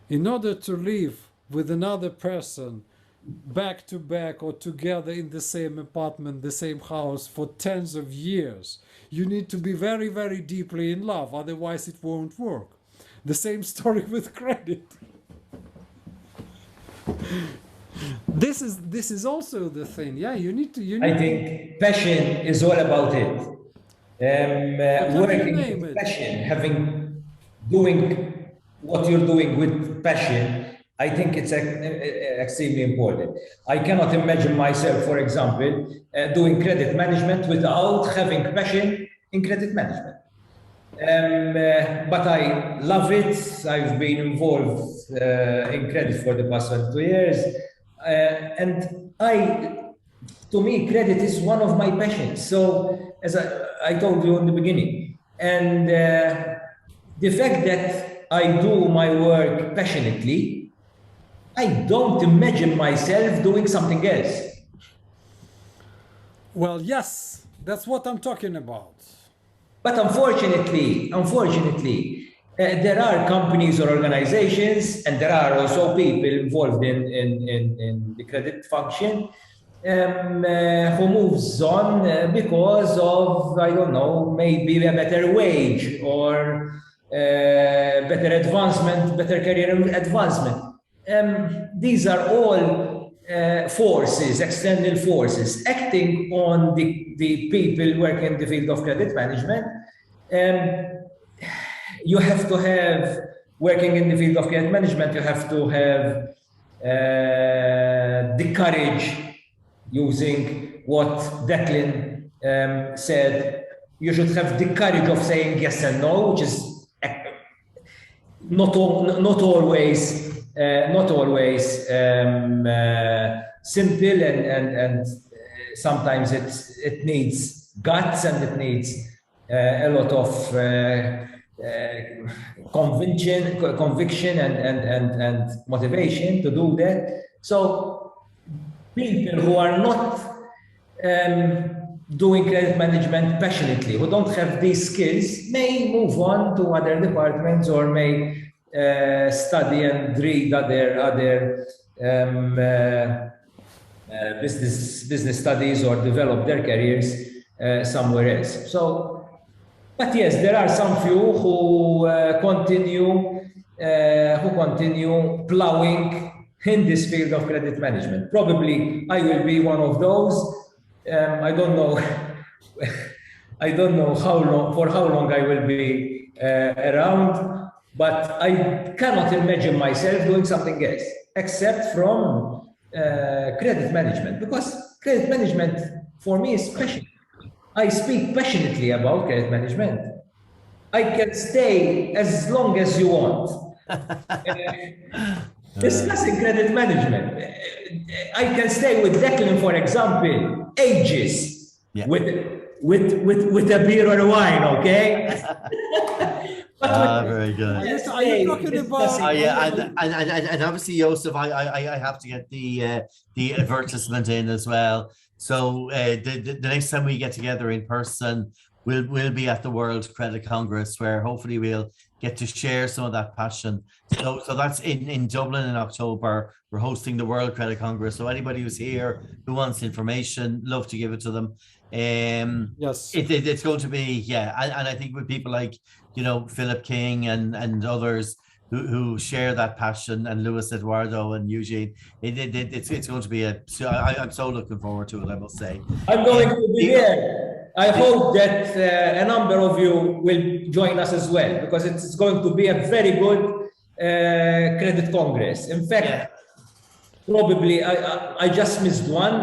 In order to live with another person back to back or together in the same apartment, the same house for tens of years, you need to be very, very deeply in love, otherwise it won't work. The same story with credit. This is also the thing. Yeah, you need to. I think passion is all about it. Working with passion, doing what you're doing with passion, I think it's extremely important. I cannot imagine myself, for example, doing credit management without having passion in credit management. But I love it. I've been involved in credit for the past 22 years. And to me, credit is one of my passions. So, as I told you in the beginning, and the fact that I do my work passionately, I don't imagine myself doing something else. Well, yes, that's what I'm talking about. But unfortunately, there are companies or organizations, and there are also people involved in the credit function who moves on because of, I don't know, maybe a better wage or better advancement, better career advancement. These are all forces, external forces, acting on the people working in the field of credit management. You have to have, working in the field of credit management, you have to have the courage, using what Declan said, you should have the courage of saying yes and no, which is not always not always simple, and sometimes it needs guts, and it needs a lot of conviction and motivation to do that. So people who are not doing credit management passionately, who don't have these skills, may move on to other departments, or may study and read other business studies, or develop their careers somewhere else. So, but yes, there are some few who continue plowing in this field of credit management. Probably I will be one of those. I don't know. I don't know for how long I will be around, but I cannot imagine myself doing something else except from credit management, because credit management for me is passion. I speak passionately about credit management. I can stay as long as you want discussing credit management. I can stay with Declan, for example, ages, with a beer or a wine, okay? Very good. Are you talking about? And obviously, Josef, I have to get the advertisement in as well. So the next time we get together in person, we'll be at the World Credit Congress, where hopefully we'll get to share some of that passion. So that's in Dublin in October. We're hosting the World Credit Congress. So anybody who's here who wants information, love to give it to them. Yes, it's going to be, and I think with people like, Philip King and others who share that passion, and Luis Eduardo and Eugene, it's going to be I'm so looking forward to it, I must say. I'm going to be there. I hope that a number of you will join us as well, because it's going to be a very good credit congress. In fact, probably I just missed one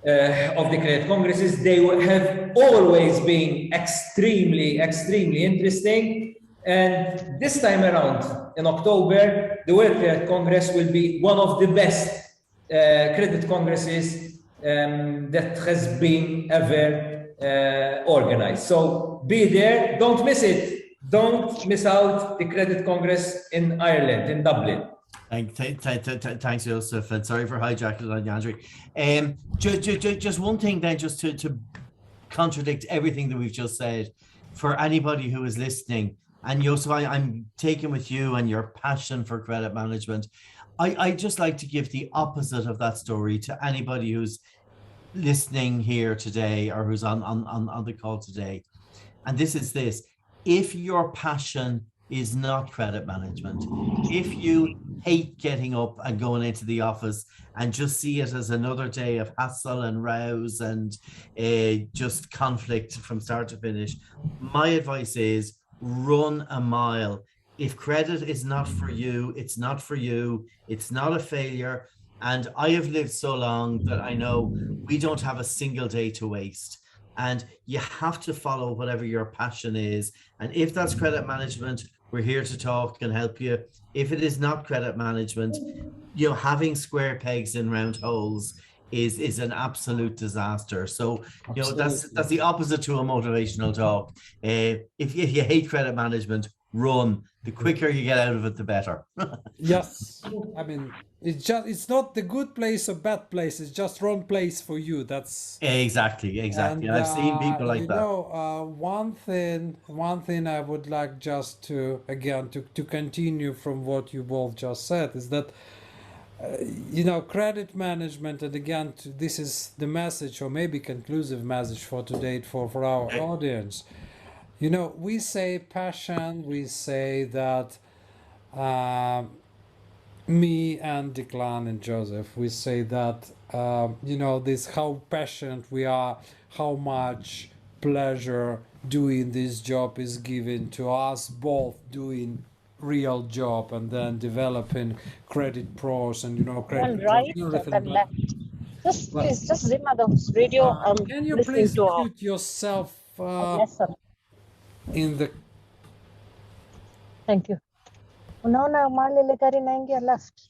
of the credit congresses. They have always been extremely interesting. And this time around, in October, the World Credit Congress will be one of the best credit congresses that has been ever organized. So be there, don't miss it. Don't miss out the Credit Congress in Ireland, in Dublin. Thanks, Josef, and sorry for hijacking it on Andrew. Just one thing then, just to contradict everything that we've just said, for anybody who is listening, and Josef, I'm taken with you and your passion for credit management. I just like to give the opposite of that story to anybody who's listening here today, or who's on the call today. And this is this: if your passion is not credit management, if you hate getting up and going into the office and just see it as another day of hassle and rows and just conflict from start to finish, my advice is run a mile. If credit is not for you, it's not for you. It's not a failure. And I have lived so long that I know we don't have a single day to waste. And you have to follow whatever your passion is. And if that's credit management, we're here to talk and help you. If it is not credit management, having square pegs in round holes is an absolute disaster. So, that's the opposite to a motivational talk. If you hate credit management, run. The quicker you get out of it, the better. Yes, I mean, it's not the good place or bad place. It's just wrong place for you. That's exactly. And I've seen people like that. One thing I would like just to continue from what you both just said is that credit management, and again, this is the message, or maybe conclusive message for today for our audience. We say passion, we say that me and Declan and Josef, we say that, this how passionate we are, how much pleasure doing this job is given to us, both doing real job and then developing credit pros and, credit right and left. Please, just zip the radio. Can you please mute yourself? Yes, sir. In the Thank you. Unaona mahali ile gari inaingia left.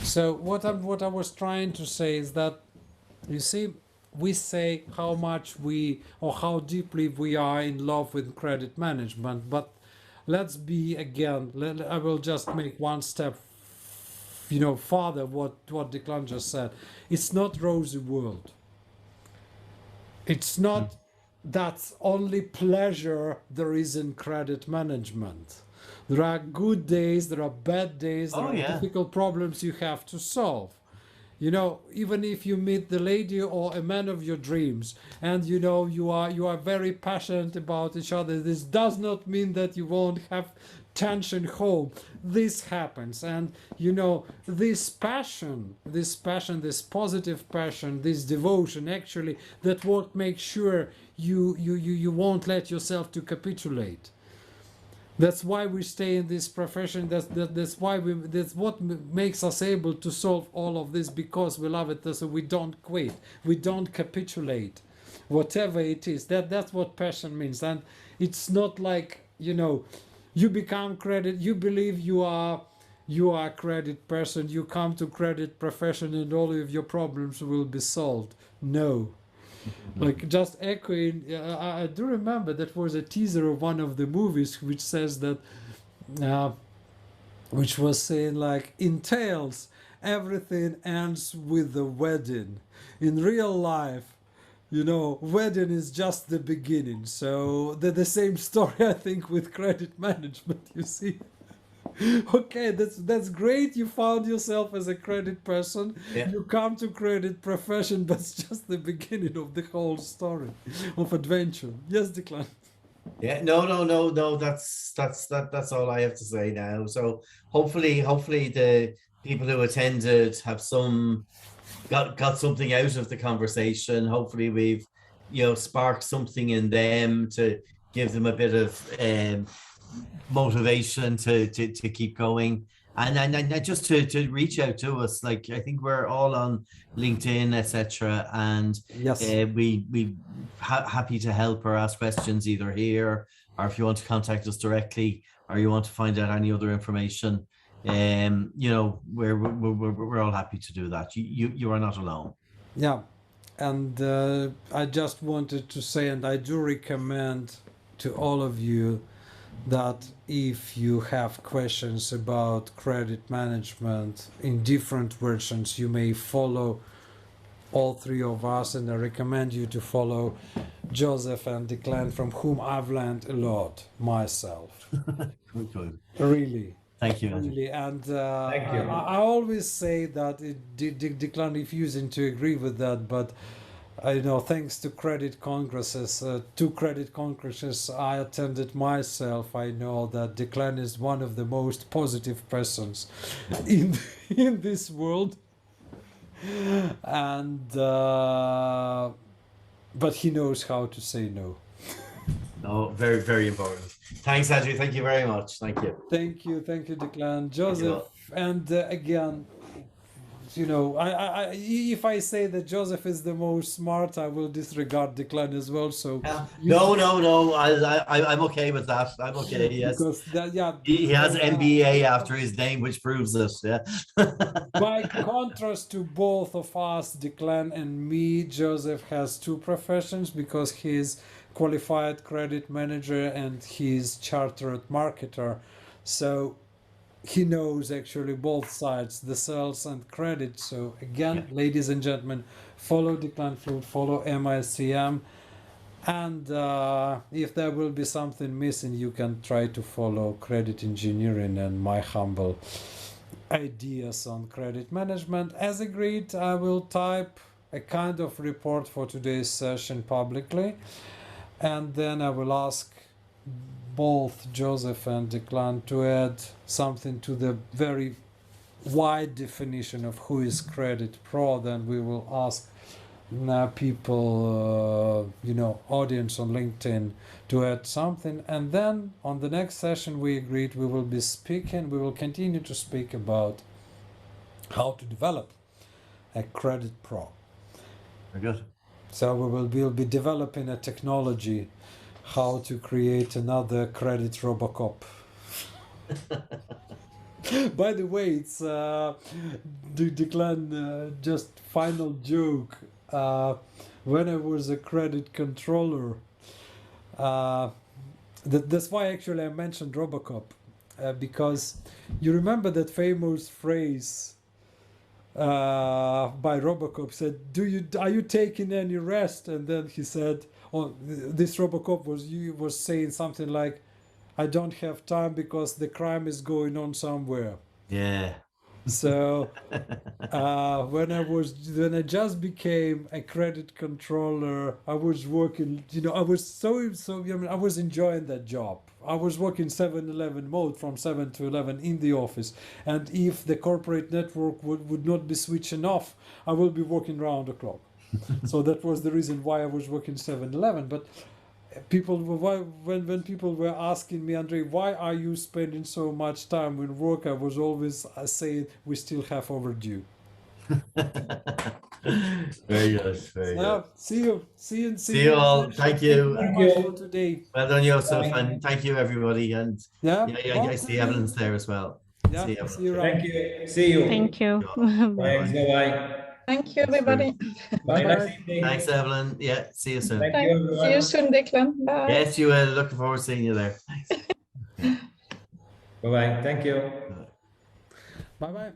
So what I was trying to say is that, you see, we say how much we or how deeply we are in love with credit management, but let's be again. I will just make one step, farther. What Declan just said. It's not rosy world. It's not that's only pleasure there is in credit management. There are good days, there are bad days, there Oh, are yeah. difficult problems you have to solve. Even if you meet the lady or a man of your dreams, and you are very passionate about each other, this does not mean that you won't have tension home. This happens, and this passion, this positive passion, this devotion, actually, that what makes sure you won't let yourself to capitulate. That's why we stay in this profession. That's what makes us able to solve all of this, because we love it. So we don't quit, we don't capitulate, whatever it is. That's what passion means. And it's not like you become credit. You believe you are a credit person. You come to credit profession, and all of your problems will be solved. No. Like, just echoing, I do remember that was a teaser of one of the movies which says that, which was saying, like, in tales, everything ends with the wedding. In real life, wedding is just the beginning. So the same story, I think, with credit management, you see. Okay, that's great. You found yourself as a credit person. Yeah. You come to credit profession, but it's just the beginning of the whole story of adventure. Yes, Declan. Yeah, no. That's all I have to say now. So hopefully the people who attended have got something out of the conversation. Hopefully we've sparked something in them to give them a bit of motivation to keep going, and just to reach out to us. Like, I think we're all on LinkedIn, etc., and Yes. we happy to help or ask questions either here, or if you want to contact us directly, or you want to find out any other information. We're all happy to do that. You are not alone. Yeah, and I just wanted to say, and I do recommend to all of you, that if you have questions about credit management in different versions, you may follow all three of us, and I recommend you to follow Josef and Declan, from whom I've learned a lot myself. Good. Really. Thank you, Andrew. Really, and Thank you. I always say that Declan refusing to agree with that, but I know, thanks to credit congresses, I attended myself, I know that Declan is one of the most positive persons in this world, and but he knows how to say no. No, very, very important. Thanks, Andrew. Thank you very much. Thank you. Thank you, Declan. Joseph, and again, if I say that Joseph is the most smart, I will disregard Declan as well. So No. I'm okay with that. I'm okay. Yes, because he has MBA after his name, which proves it. Yeah. by contrast to both of us, Declan and me, Joseph has two professions, because he's qualified credit manager and he's chartered marketer. So he knows actually both sides, the sales and credit. So again, ladies and gentlemen, follow Declan Fluid, follow MICM, and if there will be something missing, you can try to follow credit engineering and my humble ideas on credit management. As agreed, I will type a kind of report for today's session publicly, and then I will ask both Joseph and Declan to add something to the very wide definition of who is credit pro. Then we will ask people, audience on LinkedIn, to add something, and then on the next session we agreed we will continue to speak about how to develop a credit pro. Very good. So we'll be developing a technology, how to create another credit Robocop. By the way, it's Declan, just final joke. When I was a credit controller, that's why actually I mentioned Robocop, because you remember that famous phrase by Robocop said, are you taking any rest? And then he said, oh, this Robocop was saying something like, I don't have time because the crime is going on somewhere. Yeah. So when I just became a credit controller, I was working, I was I was enjoying that job. I was working 7-11 mode from 7 to 11 in the office. And if the corporate network would not be switching off, I will be working round the clock. So that was the reason why I was working 7-11. But when people were asking me, Andre, why are you spending so much time with work, I was always saying we still have overdue. Very good. Very good. See you See you all. Thank you. Thank you very much for today. Well done, Josef, and thank you, everybody. And I see Evelyn's there as well. Yeah, see you Thank you. See you. Thank you. Thanks. Bye-bye. Thank you, everybody. Bye. Bye. Nice evening. Thanks, Evelyn. Yeah, see you soon. Thank you, everyone. See you soon, Declan. Bye. Yes, you will. Looking forward to seeing you there. Thanks. Bye-bye. Thank you. Bye-bye.